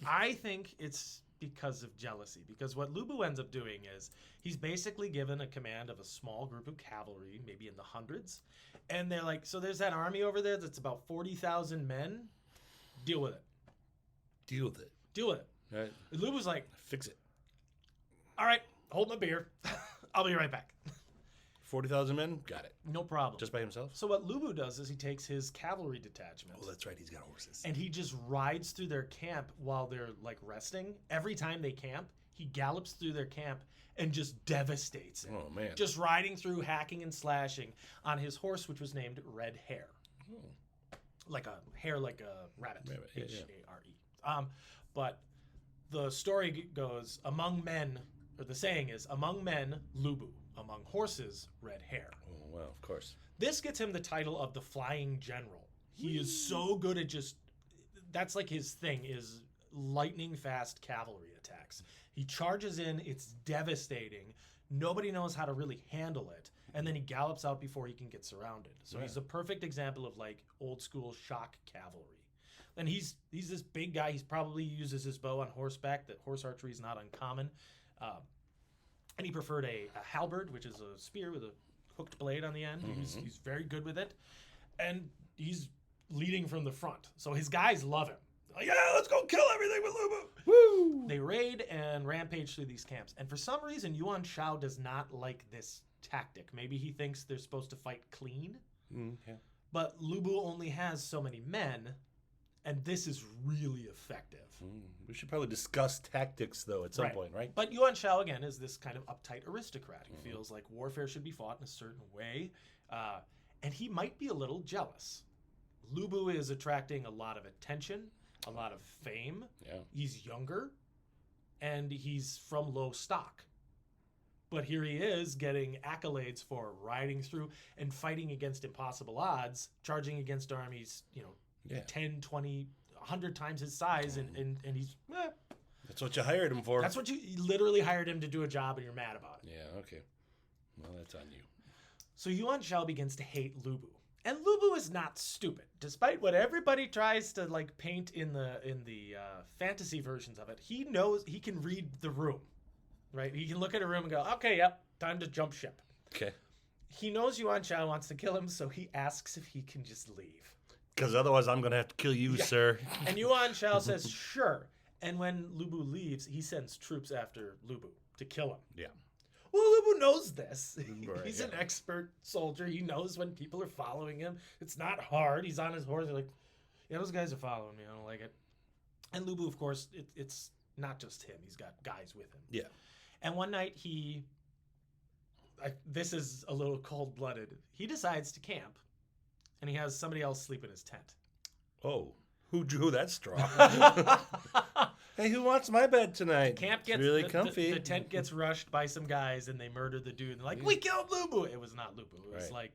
I think it's because of jealousy. Because what Lu Bu ends up doing is he's basically given a command of a small group of cavalry, maybe in the hundreds, and they're like, so there's that army over there that's about 40,000 men. Deal with it. Deal with it. Deal with it. All right. And Lu Bu's like, Fix it. all right, hold my beer. I'll be right back. 40,000 men? Got it. No problem. Just by himself? So what Lu Bu does is he takes his cavalry detachment Oh, that's right. He's got horses. and he just rides through their camp while they're like resting. Every time they camp, he gallops through their camp and just devastates it. Oh, man. Just riding through, hacking and slashing on his horse, which was named Red Hare. Like a hare, like a rabbit. Rabbit, yeah, yeah. Hare. But the story goes, among men, or the saying is, among men, Lu Bu. Among horses, Red Hare. Oh, well, of course. This gets him the title of the Flying General. He is so good at just, that's like his thing, is lightning fast cavalry attacks. He charges in, it's devastating. Nobody knows how to really handle it. And then he gallops out before he can get surrounded. So he's a perfect example of like old school shock cavalry. And he's this big guy. He's probably uses his bow on horseback. That horse archery is not uncommon. And he preferred a halberd, which is a spear with a hooked blade on the end. He's very good with it. And he's leading from the front. So his guys love him. Like, yeah, let's go kill everything with Lu Bu. Woo! They raid and rampage through these camps. And for some reason, Yuan Shao does not like this tactic. Maybe he thinks they're supposed to fight clean. Yeah. But Lu Bu only has so many men, and this is really effective. We should probably discuss tactics, though, at some Right. point, right? But Yuan Shao, again, is this kind of uptight aristocrat who feels like warfare should be fought in a certain way. And he might be a little jealous. Lu Bu is attracting a lot of attention, a lot of fame. Yeah. He's younger, and he's from low stock. But here he is getting accolades for riding through and fighting against impossible odds, charging against armies, Yeah. 10, 20, 100 times his size, and he's, That's what you hired him for. that's what you literally hired him to do a job, and you're mad about it. Yeah, okay. Well, that's on you. So Yuan Shao begins to hate Lu Bu. And Lu Bu is not stupid, despite what everybody tries to like paint in the fantasy versions of it. He knows he can read the room, right? He can look at a room and go, "Okay, yep, time to jump ship." Okay. He knows Yuan Shao wants to kill him, so he asks if he can just leave. Because otherwise I'm going to have to kill you, sir. And Yuan Shao says, "Sure." And when Lu Bu leaves, he sends troops after Lu Bu to kill him. Yeah. Well, Lu Bu knows this. Right, He's yeah. an expert soldier. He knows when people are following him. It's not hard. He's on his horse. They're like, yeah, those guys are following me. I don't like it. And Lu Bu, of course, it's not just him. He's got guys with him. Yeah. And one night this is a little cold-blooded. He decides to camp, and he has somebody else sleep in his tent. Oh, who drew that straw? Hey, who wants my bed tonight? Camp It's gets really the comfy. The tent gets rushed by some guys, and they murder the dude. And they're like, "We killed Lu Bu." It was not Lu Bu. It was Right. like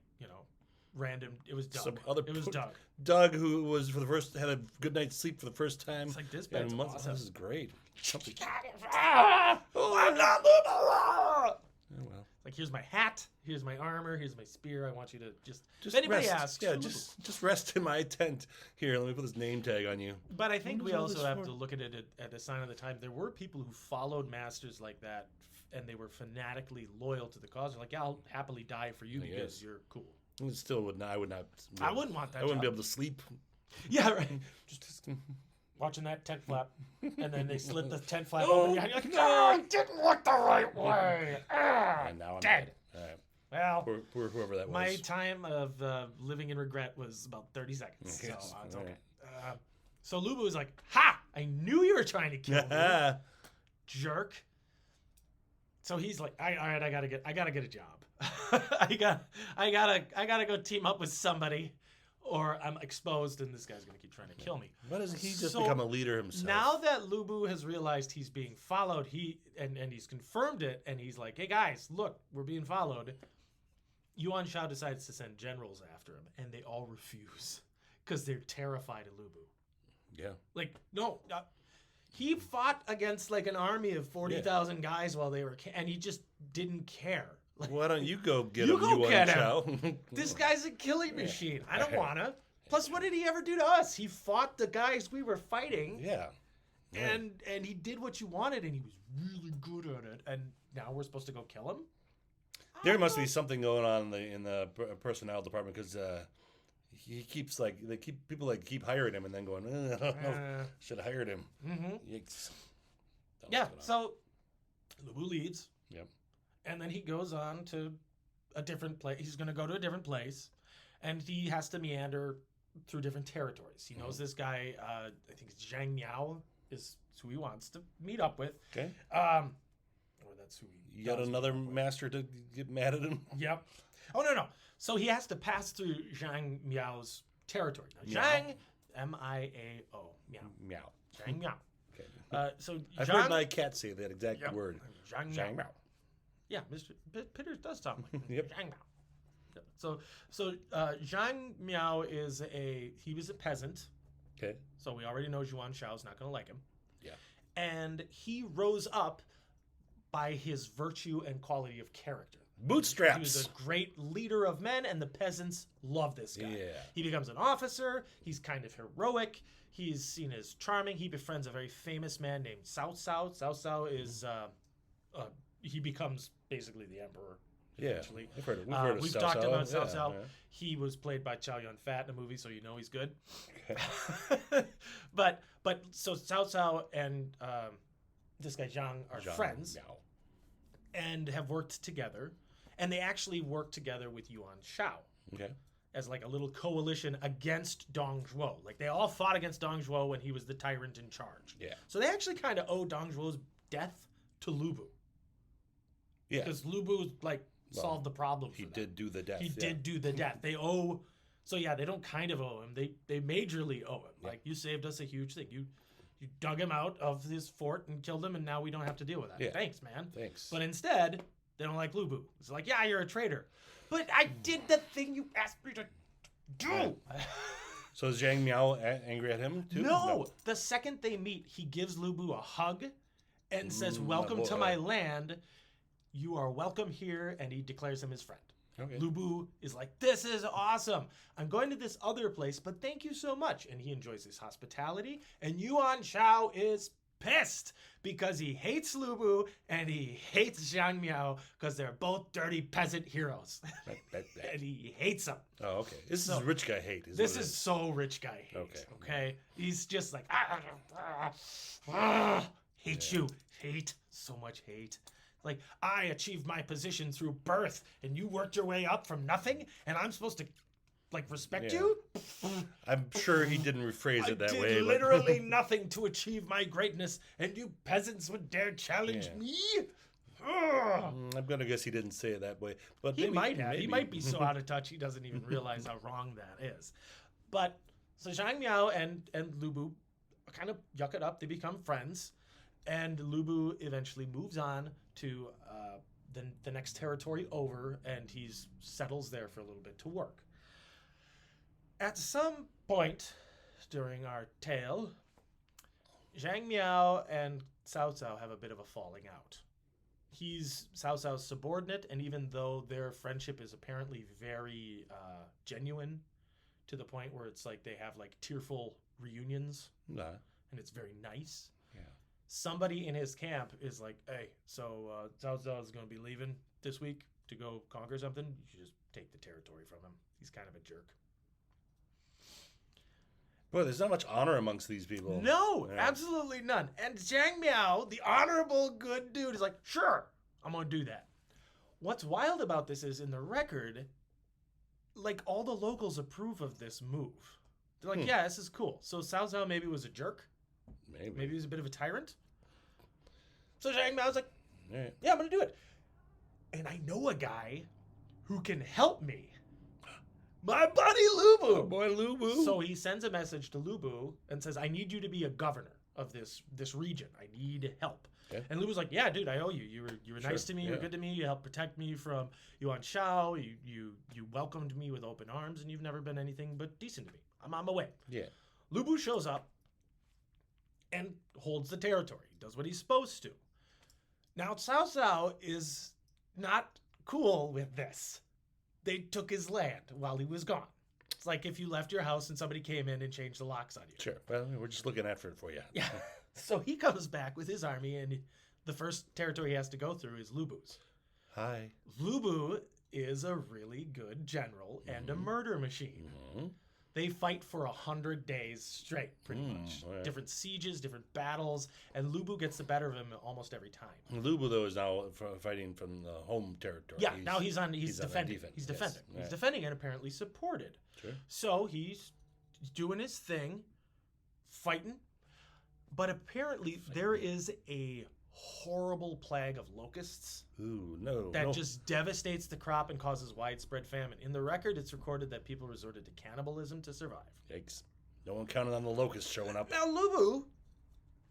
random. It was Doug. Some other It was Doug. Doug, who was had a good night's sleep for the first time. It's like, this in a bed's month. awesome. This is great. Something. Oh, I'm not Lu Bu. Oh, well. Like, here's my hat. Here's my armor. Here's my spear. I want you to just. Just if anybody rest. asks, Yeah, Lu Bu. just rest in my tent. Here, let me put this name tag on you. But I think What we is all also this have for? to look at it at a sign of the time. There were people who followed masters like that, and they were fanatically loyal to the cause. They're like, yeah, I'll happily die for you I because guess. you're cool. It still would not. I would not. I wouldn't want that I wouldn't be job. able to sleep. Yeah, right. Just watching that tent flap, and then they slit the tent flap Oh, open. You're like, no, it didn't look the right way. And now I'm dead. All right. Well, Poor whoever that was. my time of living in regret was about 30 seconds, so Yes, it's all okay. right. So Lu Bu was like, "Ha! I knew you were trying to kill me, jerk." So he's like, all right, I gotta get a job. I gotta go team up with somebody. or I'm exposed and this guy's going to keep trying to kill me. Why doesn't he just So, become a leader himself? Now that Lubu has realized he's being followed, and he's confirmed it, and he's like, hey guys, look, we're being followed. Yuan Shao decides to send generals after him, and they all refuse because they're terrified of Lubu. Yeah. Like, no, he fought against like an army of 40,000 guys while they were, and he just didn't care. Like, Why don't you go get You him, go Yuan get him. Shao? this guy's a killing machine. I don't wanna. Plus, what did he ever do to us? He fought the guys we were fighting. Yeah. And he did what you wanted, and he was really good at it. And now we're supposed to go kill him? There must be something going on in the personnel department because he keeps people keep hiring him and then going, I don't know, should have hired him. Mm-hmm. Yikes. Yeah. So Lubu leaves. Yep. And then he goes on to a different place. He's going to go to a different place, and he has to meander through different territories. He knows this guy. I think it's Zhang Miao is who he wants to meet up with. Okay. Or that's who he. You got another master to get mad at him? Yep. Oh no. So he has to pass through Zhang Miao's territory. Now, Miao. Zhang, M-I-A-O, Miao. Meow. Zhang Miao. Okay. So I've Zhang, heard my cat say that exact word. Zhang Zhang Miao. Miao. Yeah, Mr. Pitters does sound like Yep. Zhang Miao. Yep. So Zhang Miao he was a peasant. Okay. So we already know Yuan Shao's not going to like him. Yeah. And he rose up by his virtue and quality of character. Bootstraps. He was a great leader of men, and the peasants love this guy. Yeah. He becomes an officer. He's kind of heroic. He's seen as charming. He befriends a very famous man named Cao Cao. Cao Cao is he becomes basically the emperor. Yeah. Eventually. We've heard of We've Cao talked Cao. about Cao Yeah, Cao. yeah. He was played by Chow Yun Fat in a movie, so you know he's good. Okay. but so Cao Cao and this guy Zhang are Zhang friends Miao. and have worked together, and they actually worked together with Yuan Shao Okay. as like a little coalition against Dong Zhuo. Like they all fought against Dong Zhuo when he was the tyrant in charge. Yeah. So they actually kind of owe Dong Zhuo's death to Lubu. Yeah. Because Lubu solved the problem for He them. did do the death. He yeah. did do the death. They owe. So yeah, they don't kind of owe him. They majorly owe him. Yeah. Like you saved us a huge thing. You dug him out of his fort and killed him, and now we don't have to deal with that. Yeah. Thanks, man. Thanks. But instead, they don't like Lubu. It's like, yeah, you're a traitor. But I did the thing you asked me to do. So is Zhang Miao angry at him too? No. The second they meet, he gives Lubu a hug and says, "Welcome to my land. You are welcome here," and he declares him his friend. Okay. Lubu is like, "This is awesome. I'm going to this other place, but thank you so much." And he enjoys his hospitality. And Yuan Shao is pissed because he hates Lubu and he hates Zhang Miao because they're both dirty peasant heroes. And he hates them. Oh, okay. This is rich guy hate. This is so rich guy hate. Okay. Okay. He's just like, hate you. Hate. So much hate. Like, I achieved my position through birth, and you worked your way up from nothing, and I'm supposed to, respect Yeah. you? I'm sure he didn't rephrase it that I did way. but- literally nothing to achieve my greatness, and you peasants would dare challenge Yeah. me? Ugh. I'm gonna guess he didn't say it that way, but He maybe, might have. He maybe. might be so out of touch he doesn't even realize how wrong that is. But so Zhang Miao and Lubu kind of yuck it up. They become friends, and Lubu eventually moves on to the next territory over, and he settles there for a little bit to work. At some point during our tale, Zhang Miao and Cao Cao have a bit of a falling out. He's Cao Cao's subordinate, and even though their friendship is apparently very genuine, to the point where it's like they have like tearful reunions, Nah. and it's very nice. Yeah. Somebody in his camp is like, "Hey, so Cao Cao is going to be leaving this week to go conquer something. You should just take the territory from him. He's kind of a jerk." Boy, there's not much honor amongst these people. No, Yeah. absolutely none. And Zhang Miao, the honorable good dude, is like, "Sure, I'm going to do that." What's wild about this is in the record, like all the locals approve of this move. They're like, "Yeah, this is cool." So Cao Cao maybe was a jerk. Maybe he was a bit of a tyrant. So Zhang Miao's like, Yeah. "Yeah, I'm going to do it." And I know a guy who can help me. my buddy Lubu. Boy, Lubu. So he sends a message to Lubu and says, I need you to be a governor of this region. I need help. Okay. And Lubu's like, yeah, dude, I owe you. You were nice to me. You were good to me. You helped protect me from Yuan Shao. You welcomed me with open arms, and you've never been anything but decent to me. I'm on my way. Yeah. Lubu shows up and holds the territory. He does what he's supposed to. Now, Cao Cao is not cool with this. They took his land while he was gone. It's like if you left your house and somebody came in and changed the locks on you. Sure. Well, we're just looking after it for you. Yeah. So he comes back with his army, and the first territory he has to go through is Lubu's. Hi. Lubu is a really good general and a murder machine. Mm-hmm. They fight for 100 days straight, pretty much. Right. Different sieges, different battles, and Lubu gets the better of him almost every time. Lubu, though, is now fighting from the home territory. Yeah, now he's defending. defense. He's Yes. defending. Right. He's defending and apparently supported. Sure. So he's doing his thing, fighting. But apparently there is a horrible plague of locusts Ooh, no. that just devastates the crop and causes widespread famine. In the record, it's recorded that people resorted to cannibalism to survive. Yikes. No one counted on the locusts showing up. Now, Lubu,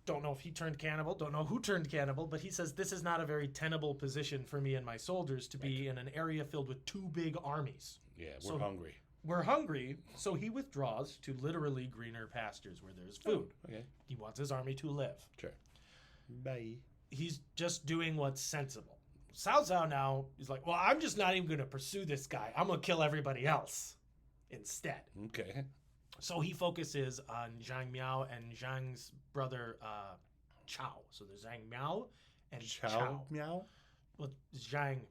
don't know if he turned cannibal, don't know who turned cannibal, but he says this is not a very tenable position for me and my soldiers to be in an area filled with two big armies. Yeah, we're hungry. We're hungry, so he withdraws to literally greener pastures where there's food. Okay. He wants his army to live. Sure. Bye. He's just doing what's sensible. Cao Cao now is like, well, I'm just not even going to pursue this guy. I'm going to kill everybody else instead. Okay. So he focuses on Zhang Miao and Zhang's brother Chao. So there's Zhang Miao and Chao. Meow? Well, Zhang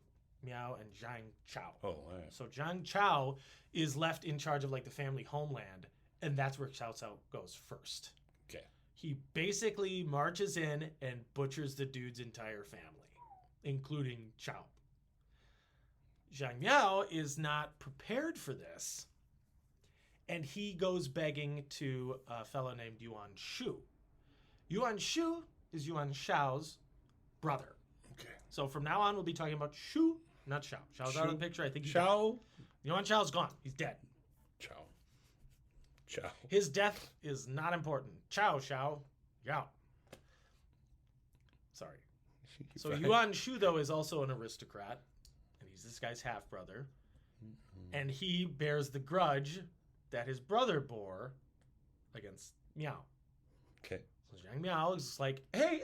Miao and Zhang Chao. Oh, all right. So Zhang Chao is left in charge of like the family homeland, and that's where Cao Cao goes first. Okay. He basically marches in and butchers the dude's entire family, including Chao. Zhang Miao is not prepared for this, and he goes begging to a fellow named Yuan Shu. Yuan Shu is Yuan Shao's brother. Okay. So from now on, we'll be talking about Shu, not Shao. Shao's out of the picture. I think he's dead. Chow? Yuan Shao's gone. He's dead. Chow. Chow. His death is not important. Chao Shao, Yao. Sorry. So Fine. Yuan Shu, though, is also an aristocrat, and he's this guy's half-brother. And he bears the grudge that his brother bore against Miao. Okay. So Zhang Miao is like, hey,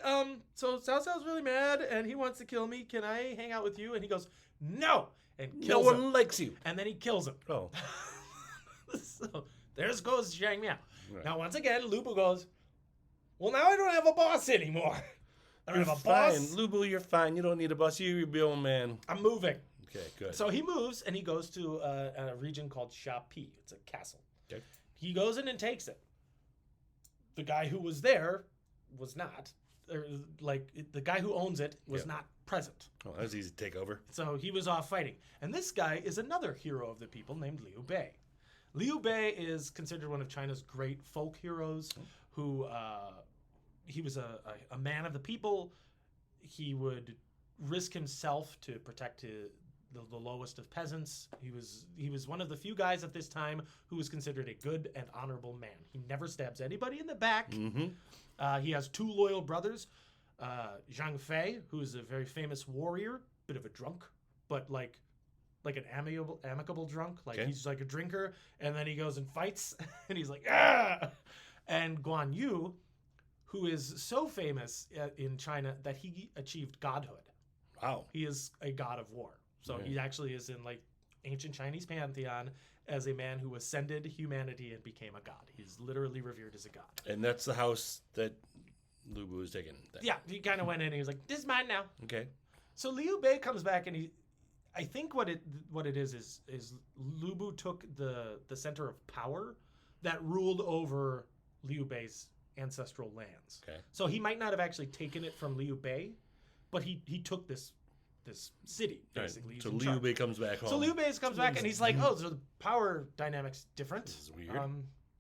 so Cao Cao's really mad, and he wants to kill me. Can I hang out with you? And he goes, no! And No kills one him. likes you. And then he kills him. Oh. So there goes Zhang Miao. Right. Now, once again, Lubu goes, well, now I don't have a boss anymore. I don't You're have a fine. boss. Lubu, you're fine. You don't need a boss. You're your own man. I'm moving. Okay, good. So he moves, and he goes to a region called Shapi. It's a castle. Okay. He goes in and takes it. The guy who was there was not. The guy who owns it was not present. Oh, that was easy to take over. So he was off fighting. And this guy is another hero of the people named Liu Bei. Liu Bei is considered one of China's great folk heroes who he was a man of the people. He would risk himself to protect the lowest of peasants. He was one of the few guys at this time who was considered a good and honorable man. He never stabs anybody in the back. Mm-hmm. He has two loyal brothers, Zhang Fei, who is a very famous warrior, bit of a drunk, but like an amicable drunk. Like Okay. he's like a drinker, and then he goes and fights, and he's like, ah! And Guan Yu, who is so famous in China that he achieved godhood. Wow. He is a god of war. So Yeah. he actually is in like ancient Chinese pantheon as a man who ascended humanity and became a god. He's literally revered as a god. And that's the house that Lubu was taking. Then. Yeah, he kind of went in and he was like, this is mine now. Okay. So Liu Bei comes back and I think what it is Lubu took the center of power that ruled over Liu Bei's ancestral lands. Okay. So he might not have actually taken it from Liu Bei, but he took this city basically. Right. He's So in Liu charge. Bei comes back home. So Liu Bei comes back and he's like, oh, so the power dynamic's different. This is weird.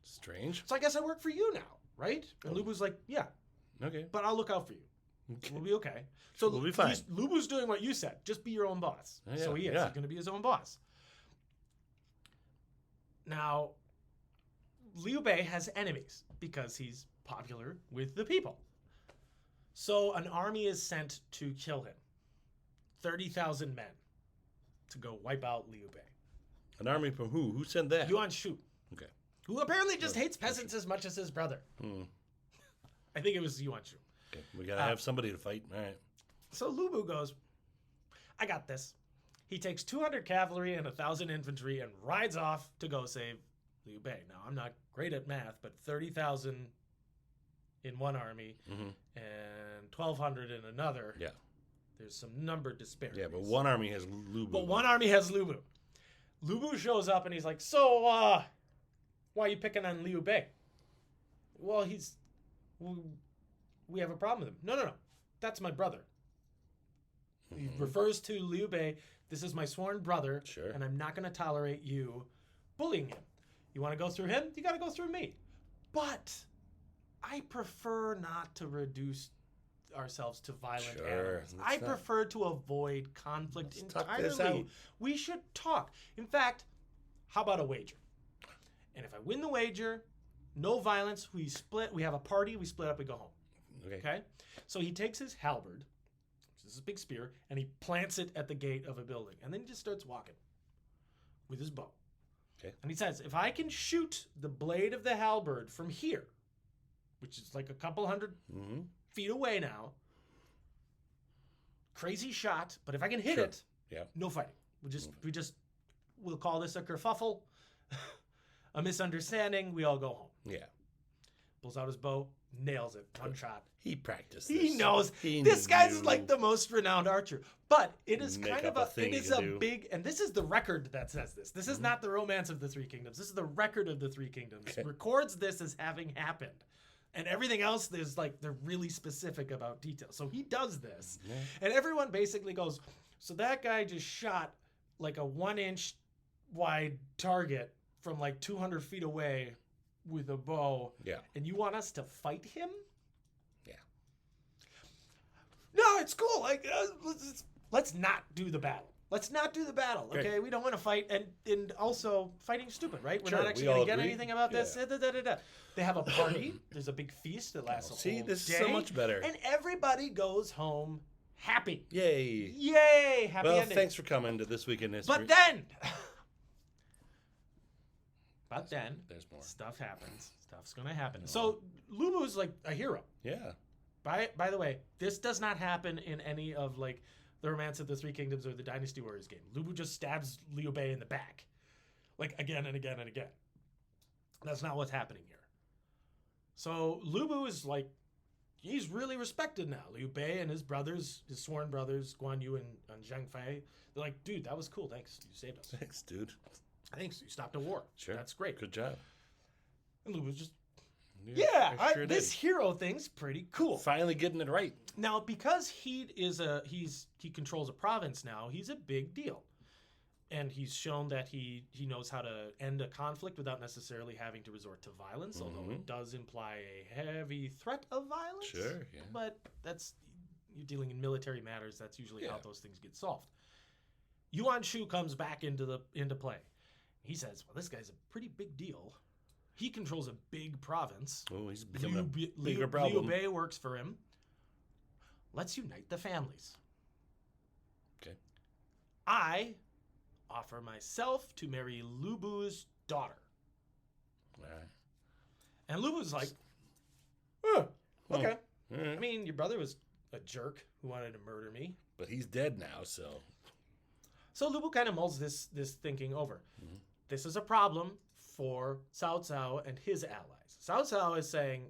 Strange. So I guess I work for you now, right? And Lubu's like, yeah, Okay. but I'll look out for you. Okay. We'll be okay. So We'll be fine. Lubu's doing what you said. Just be your own boss. Yeah, So he is. yeah. He's going to be his own boss. Now, Liu Bei has enemies because he's popular with the people. So an army is sent to kill him. 30,000 men to go wipe out Liu Bei. An army from who? Who sent that? Yuan Shu, Okay. who apparently just hates peasants as much as his brother. I think it was Yuan Shu. Okay. We gotta have somebody to fight. All right. So Lu Bu goes, I got this. He takes 200 cavalry and 1,000 infantry and rides off to go save Liu Bei. Now, I'm not great at math, but 30,000 in one army and 1,200 in another. Yeah. There's some number disparities. Yeah, but one army has Lu Bu. But one army has Lu Bu. Lu Bu shows up and he's like, so, why are you picking on Liu Bei? Well, we have a problem with him. No. That's my brother. He refers to Liu Bei, this is my sworn brother, Sure. and I'm not going to tolerate you bullying him. You want to go through him? You got to go through me. But I prefer not to reduce ourselves to violent animals. I prefer to avoid conflict entirely. Talk this out. We should talk. In fact, how about a wager? And if I win the wager, no violence, we split, we have a party, we split up, we go home. Okay? So he takes his halberd, which is a big spear, and he plants it at the gate of a building. And then he just starts walking with his bow. Okay. And he says, if I can shoot the blade of the halberd from here, which is like a couple hundred feet away now, crazy shot, but if I can hit it, no fighting. We'll call this a kerfuffle, a misunderstanding, we all go home. Yeah. Pulls out his bow, nails it, one shot. He practiced He this. knows. This guy's like the most renowned archer. But it is Make kind of up a thing it is you a can do. big, and this is the record that says this. This is not the Romance of the Three Kingdoms. This is the record of the Three Kingdoms. Okay. Records this as having happened. And everything else, there's like, they're really specific about details. So he does this. Yeah. And everyone basically goes, so that guy just shot like a 1-inch wide target from like 200 feet away with a bow. Yeah. And you want us to fight him? Yeah. No, it's cool. Like, let's not do the battle. Let's not do the battle, okay? Great. We don't want to fight, and also fighting's stupid, right? We're Sure, not we actually all going to get agree. anything about this. Yeah. They have a party. There's a big feast that lasts a See, whole this day, is so much better. and everybody goes home happy. Yay. Yay! Happy Well, ending. thanks for coming to This Week in History. But then, There's more. stuff happens. Stuff's going to happen. So Lu Bu's like a hero. Yeah. By the way, this does not happen in any of like the Romance of the Three Kingdoms or the Dynasty Warriors game. Lu Bu just stabs Liu Bei in the back, like again and again and again. That's not what's happening here. So Lu Bu is like, he's really respected now. Liu Bei and his brothers, his sworn brothers, Guan Yu and Zhang Fei, they're like, dude, that was cool. Thanks, you saved us. Thanks, dude. Thanks, you stopped a war. Sure. That's great. Good job. And Lu Bu's just, I sure this did. hero thing's pretty cool. Finally getting it right. Now, because he controls a province now, he's a big deal. And he's shown that he knows how to end a conflict without necessarily having to resort to violence, although it does imply a heavy threat of violence. Sure, yeah. But you're dealing in military matters, that's usually how those things get solved. Yuan Shu comes back into play. He says, well, this guy's a pretty big deal. He controls a big province. Oh, he's becoming a bigger Liu problem. Bei works for him. Let's unite the families. Okay. I offer myself to marry Lu Bu's daughter. All right. And Lu Bu's like, oh, okay. All right. I mean, your brother was a jerk who wanted to murder me. But he's dead now, so. So Lu Bu kind of mulls this thinking over. This is a problem for Cao Cao and his allies. Cao Cao is saying,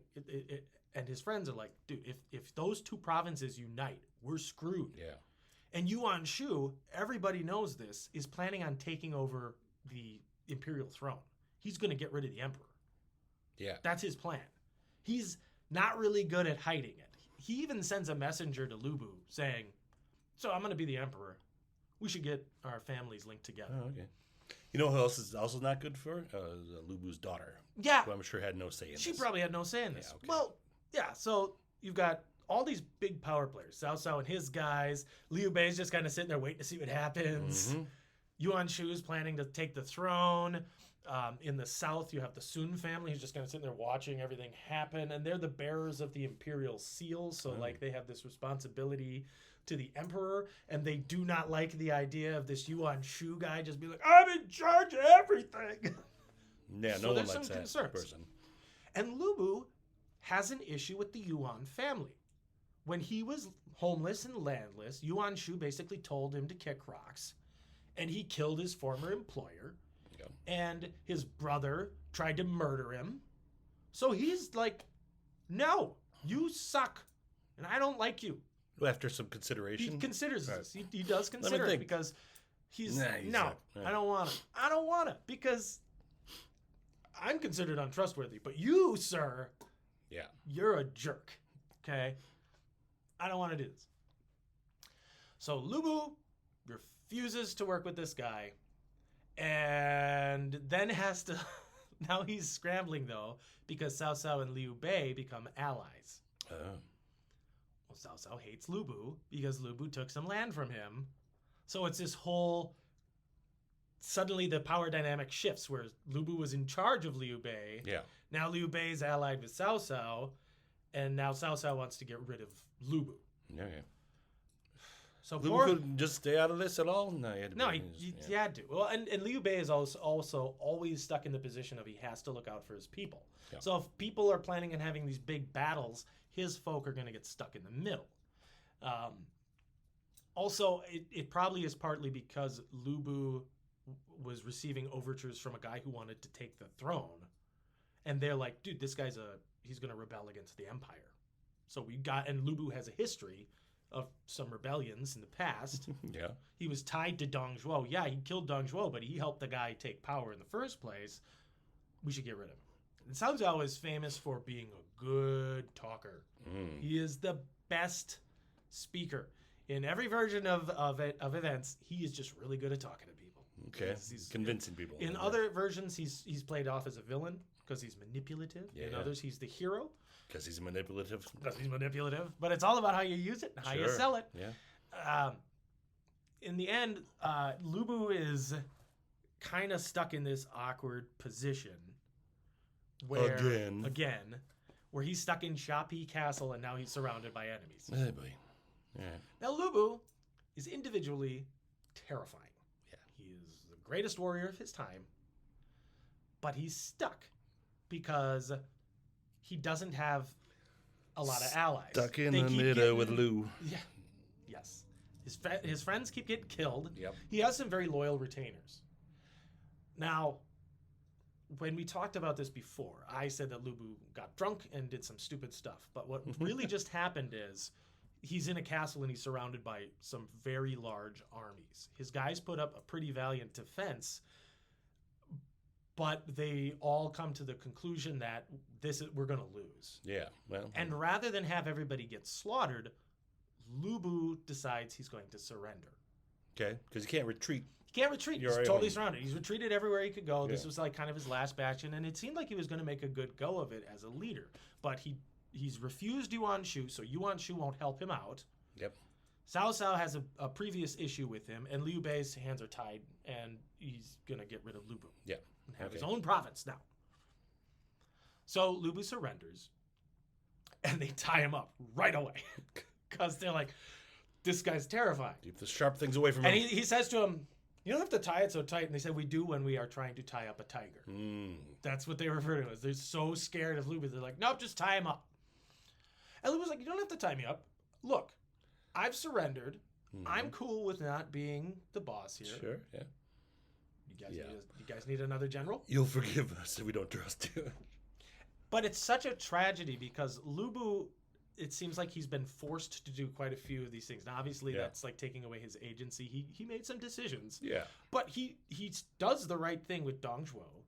and his friends are like, dude, if those two provinces unite, we're screwed. Yeah. And Yuan Shu, everybody knows this, is planning on taking over the imperial throne. He's going to get rid of the emperor. Yeah. That's his plan. He's not really good at hiding it. He even sends a messenger to Lu Bu saying, so I'm going to be the emperor. We should get our families linked together. Oh, okay. You know who else is also not good for? Lu Bu's daughter. Yeah. Who I'm sure had no say in She this. probably had no say in this. Yeah, okay. Well, yeah, so you've got all these big power players. Cao Cao and his guys. Liu Bei's just kind of sitting there waiting to see what happens. Mhm. Yuan Shu's planning to take the throne. In the south, you have the Sun family who's just kind of sitting there watching everything happen, and they're the bearers of the imperial seal. So, like, they have this responsibility to the emperor, and they do not like the idea of this Yuan Shu guy just being like, "I'm in charge of everything." Yeah, So no one there's likes some that concerns. person. And Lu Bu has an issue with the Yuan family. When he was homeless and landless, Yuan Shu basically told him to kick rocks, and he killed his former employer. Yeah. And his brother tried to murder him. So he's like, "No, you suck, and I don't like you." After some He consideration. considers Right. this. He does consider it think. because he's Nah, you no, suck. Yeah. I don't want to. I don't want to because I'm considered untrustworthy. But you, sir, Yeah. you're a jerk. Okay, I don't want to do this. So Lu Bu refuses to work with this guy, and then has to. Now he's scrambling though because Cao Cao and Liu Bei become allies. Oh. Well, Cao Cao hates Lu Bu because Lu Bu took some land from him. So it's this whole. Suddenly the power dynamic shifts where Lu Bu was in charge of Liu Bei. Yeah. Now Liu Bei is allied with Cao Cao, and now Cao Cao wants to get rid of Lu Bu. Okay. So Lu for, couldn't just stay out of this at all? No, he had to no, be- he had to. Well, and Liu Bei is also always stuck in the position of he has to look out for his people. Yeah. So if people are planning on having these big battles, his folk are going to get stuck in the middle. Also, it probably is partly because Lu Bu was receiving overtures from a guy who wanted to take the throne, and they're like, "Dude, this guy's he's going to rebel against the empire." So and Lu Bu has a history of some rebellions in the past. Yeah. He was tied to Dong Zhuo. Yeah, he killed Dong Zhuo, but he helped the guy take power in the first place. We should get rid of him. And Cao Cao is famous for being a good talker. Mm. He is the best speaker. In every version of events, he is just really good at talking to people. Okay. He's Convincing people. In other versions, he's played off as a villain because he's manipulative. In Yeah. others, he's the hero Because he's manipulative. because he's manipulative. But it's all about how you use it and how you Sure. sell it. Yeah. In the end, Lu Bu is kind of stuck in this awkward position where Again. where he's stuck in Shapi Castle and now he's surrounded by enemies. Oh, boy. Yeah. Now Lu Bu is individually terrifying. Yeah. He is the greatest warrior of his time, but he's stuck because he doesn't have a lot of allies. Stuck in They the keep middle with getting- Lou. Yeah. Yes. His friends keep getting killed. Yep. He has some very loyal retainers. Now, when we talked about this before, I said that Lu Bu got drunk and did some stupid stuff. But what really just happened is he's in a castle and he's surrounded by some very large armies. His guys put up a pretty valiant defense, but they all come to the conclusion that we're going to lose. Yeah. Well. And rather than have everybody get slaughtered, Lu Bu decides he's going to surrender. Okay. Because you can't retreat. He can't retreat. You're He's right totally on. surrounded. He's retreated everywhere he could go. This Yeah. was like kind of his last bastion, and it seemed like he was going to make a good go of it as a leader. But he's refused Yuan Shu, so Yuan Shu won't help him out. Yep. Cao Cao has a previous issue with him, and Liu Bei's hands are tied, and he's going to get rid of Lu Bu Yeah. and have his Okay. own province now. So Lu Bu surrenders, and they tie him up right away because they're like, this guy's terrifying. Keep the sharp things away from And him. he says to him, "You don't have to tie it so tight." And they said, "We do when we are trying to tie up a tiger." Mm. That's what they refer to as. They're so scared of Lu Bu. They're like, "Nope, just tie him up." And Lu Bu's like, "You don't have to tie me up. Look, I've surrendered. I'm cool with not being the boss here. Sure. Yeah. You guys need another general?" You'll forgive us if we don't trust you. But it's such a tragedy because Lu Bu, it seems like he's been forced to do quite a few of these things. Now, obviously, Yeah. that's like taking away his agency. He made some decisions. Yeah. But he does the right thing with Dong Zhuo.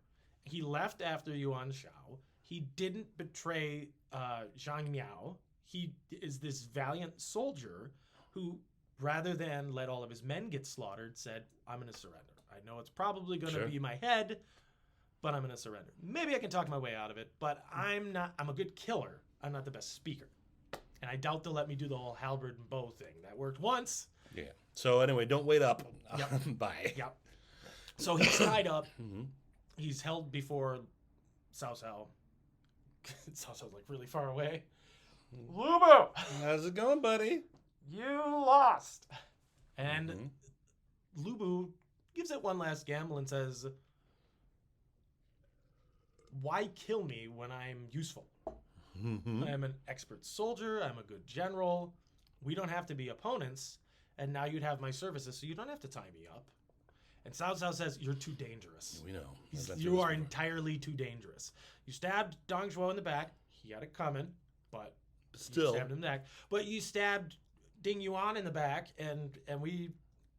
He left after Yuan Shao. He didn't betray Zhang Miao. He is this valiant soldier who, rather than let all of his men get slaughtered, said, "I'm going to surrender. I know it's probably going to Sure. be my head, but I'm going to surrender. Maybe I can talk my way out of it, but I'm a good killer. I'm not the best speaker. And I doubt they'll let me do the whole halberd and bow thing. That worked once. Yeah. So anyway, don't wait up. Yep. Bye. Yep. So he's tied up, he's held before Cao Cao. Cao Cao's like really far away. Lu Bu, How's it going, buddy? you lost. And Mhm. Lu Bu gives it one last gamble and says, why kill me when I'm useful? Mhm. I am an expert soldier. I'm a good general. We don't have to be opponents. And now you'd have my services, so you don't have to tie me up. And Cao Cao says, you're too dangerous. We know. I've been through You this are before. entirely too dangerous. You stabbed Dong Zhuo in the back. He had it coming, but you Still. stabbed him in the back. But you stabbed Ding Yuan in the back, and we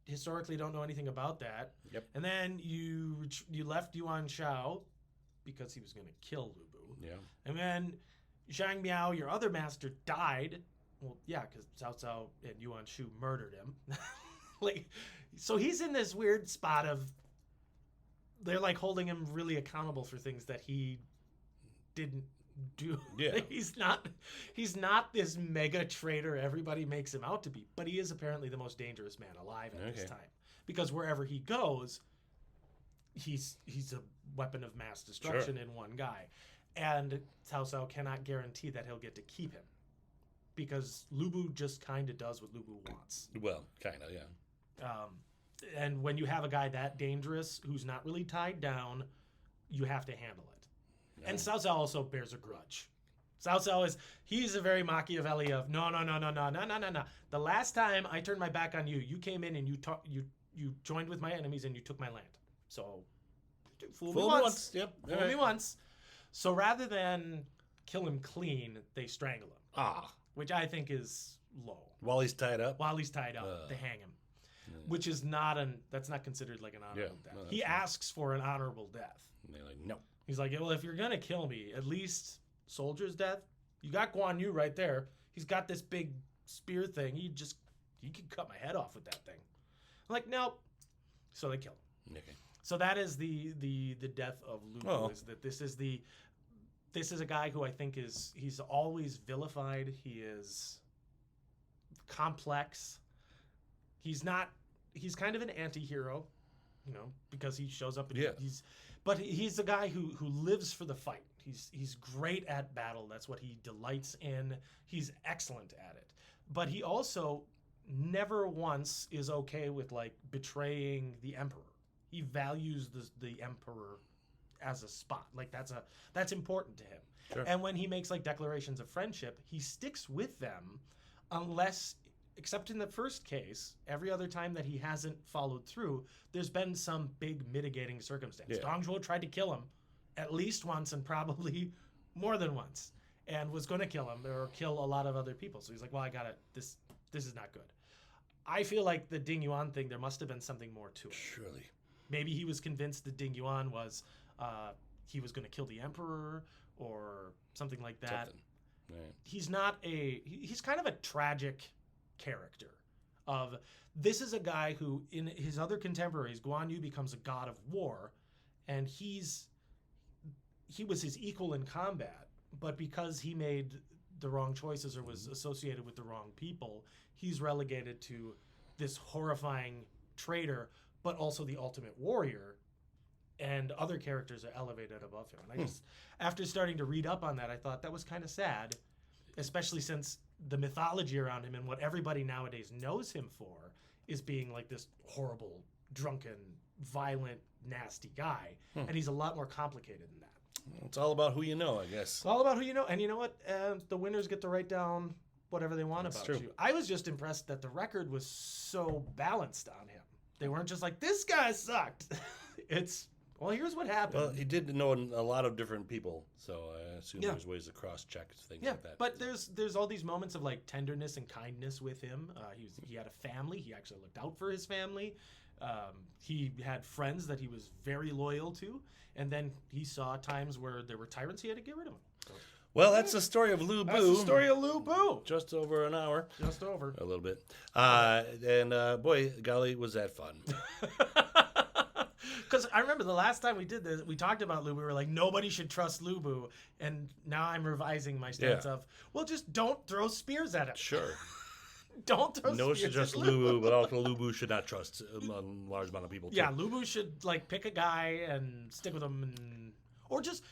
historically don't know anything about that. Yep. And then you left Yuan Shao because he was going to kill Lu Bu. Yeah. And then Zhang Miao, your other master, died. Well, yeah, because Cao Cao and Yuan Shu murdered him. Like, so he's in this weird spot of they're like holding him really accountable for things that he didn't do. Yeah. He's not this mega traitor everybody makes him out to be, but he is apparently the most dangerous man alive at this Okay. time. Because wherever he goes, he's a weapon of mass destruction in one guy. And Cao Cao cannot guarantee that he'll get to keep him. Because Lu Bu just kind of does what Lu Bu wants. Well, kind of, yeah. And when you have a guy that dangerous who's not really tied down, you have to handle it. No. And Cao Cao also bears a grudge. Cao Cao he's a very Machiavelli of no. The last time I turned my back on you, you came in and you joined with my enemies and you took my land. So fool me once. Yep. Fool all me right. once. So rather than kill him clean, they strangle him, Ah. which I think is low. While he's tied up. While he's tied up, they hang him. Which is that's not considered like an honorable death. no, He that's not. asks for an honorable death. And they're like, no. He's like, well, if you're gonna kill me, at least soldier's death. You got Guan Yu right there. He's got this big spear thing. He could cut my head off with that thing. I'm like, nope. So they kill him. Okay. So that is the death of Lu Bu. Oh. Is that this is a guy who I think he's always vilified. He is complex. He's kind of an anti-hero, because he shows up and Yeah. he's a guy who lives for the fight. He's great at battle. That's what he delights in. He's excellent at it. But he also never once is okay with like betraying the emperor. He values the emperor as a spot. Like that's important to him. Sure. And when he makes like declarations of friendship, he sticks with them unless, except in the first case, every other time that he hasn't followed through, there's been some big mitigating circumstance. Yeah. Dong Zhuo tried to kill him at least once and probably more than once, and was going to kill him or kill a lot of other people. So he's like, well, I got it. This is not good. I feel like the Ding Yuan thing, there must have been something more to it. Surely. Maybe he was convinced that Ding Yuan was, he was going to kill the emperor or something like that. Something. Right. He's kind of a tragic character of, this is a guy who in his other contemporaries, Guan Yu becomes a god of war, and he was his equal in combat, but because he made the wrong choices or was associated with the wrong people, he's relegated to this horrifying traitor, but also the ultimate warrior, and other characters are elevated above him. And I just, after starting to read up on that, I thought that was kind of sad, especially since the mythology around him and what everybody nowadays knows him for is being like this horrible, drunken, violent, nasty guy. And he's a lot more complicated than that. It's all about who you know, I guess. It's all about who you know. And you know what? The winners get to write down whatever they want That's about true. you. I was just impressed that the record was so balanced on him. They weren't just like, this guy sucked. It's, well, here's what happened. Well, he did know a lot of different people, so I assume Yeah. there's ways to cross-check things Yeah, like that. but there's all these moments of like tenderness and kindness with him. He had a family. He actually looked out for his family. He had friends that he was very loyal to, and then he saw times where there were tyrants. He had to get rid of them. So, Well, that's the story of Lu Bu. that's the story of Lu Bu. Just over an hour. Just over. A little bit. And boy, golly, was that fun. Because I remember the last time we did this, we talked about Lu Bu. We were like, nobody should trust Lu Bu. And now I'm revising my stance Yeah. of, well, just don't throw spears at him. Sure. Don't trust No, Fierce should trust and Lubu, but also Lubu should not trust a large amount of people. Too. Yeah, Lubu should like pick a guy and stick with him, or just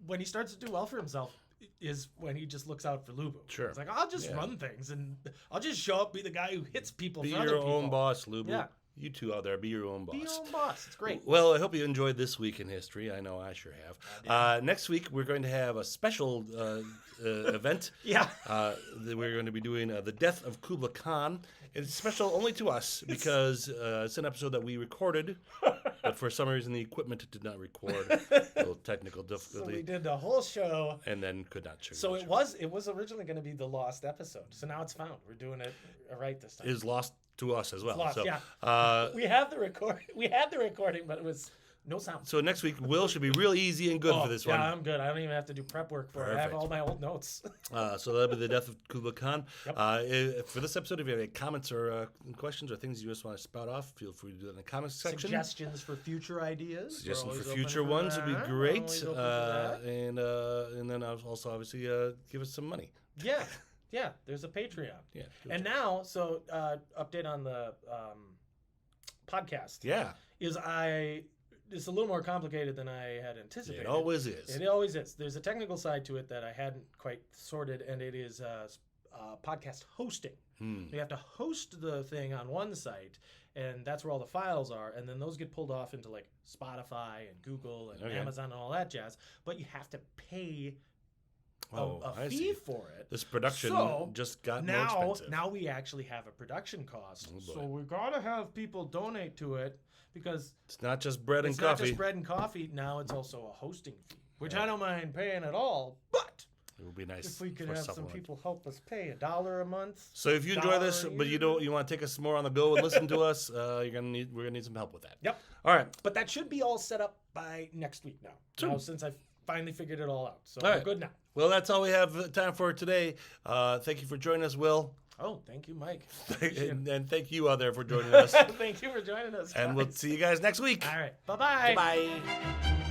when he starts to do well for himself is when he just looks out for Lubu. Sure. It's like I'll just run things and I'll just show up, be the guy who hits people. Be for other your people. own boss, Lubu. Yeah. You two out there, be your own boss. Be your own boss. It's great. Well, I hope you enjoyed this week in history. I know I sure have. Next week, we're going to have a special event. Yeah. We're going to be doing the death of Kublai Khan. It's special only to us because it's an episode that we recorded, but for some reason the equipment did not record. A little technical So difficulty. we did the whole show. And then could not show. So it was originally going to be the lost episode. So now it's found. We're doing it right this time. Is lost to us as well. Lost, so, yeah. We have the record. We had the recording, but it was no sound. So next week, Will should be real easy and good for this one. Yeah, I'm good. I don't even have to do prep work for it. I have Perfect. all my old notes. So that'll be the death of Kublai Khan. Yep. For this episode, if you have any comments or questions or things you just want to spout off, feel free to do that in the comments section. Suggestions for future ideas. Suggestions We're for always future open for ones would be that. great. Always open for that. And then also obviously give us some money. Yeah. There's a Patreon. Yeah. And now, so update on the podcast. Yeah. It's a little more complicated than I had anticipated. It always is. It always is. There's a technical side to it that I hadn't quite sorted, and it is podcast hosting. You have to host the thing on one site, and that's where all the files are, and then those get pulled off into like Spotify and Google and Amazon and all that jazz. But you have to pay a fee for it. This production just got more expensive. Now we actually have a production cost. Oh, boy. So we gotta have people donate to it because It's not just bread and it's coffee. not just bread and coffee. Now it's also a hosting fee, which I don't mind paying at all. But It would be nice if we could for have some supplement. people help us pay $1 a month. So if you enjoy this, $1 a but you year. don't, you want to take us more on the go and listen to us, we're gonna need some help with that. Yep. All right. But that should be all set up by next week now. Sure. Now since I've finally figured it all out. So All we're right. good now. Well, that's all we have time for today. Thank you for joining us, Will, Oh, thank you, Mike. and thank you out there for joining us. Thank you for joining us. And we'll guys. see you guys next week. All right. Bye-bye. Bye.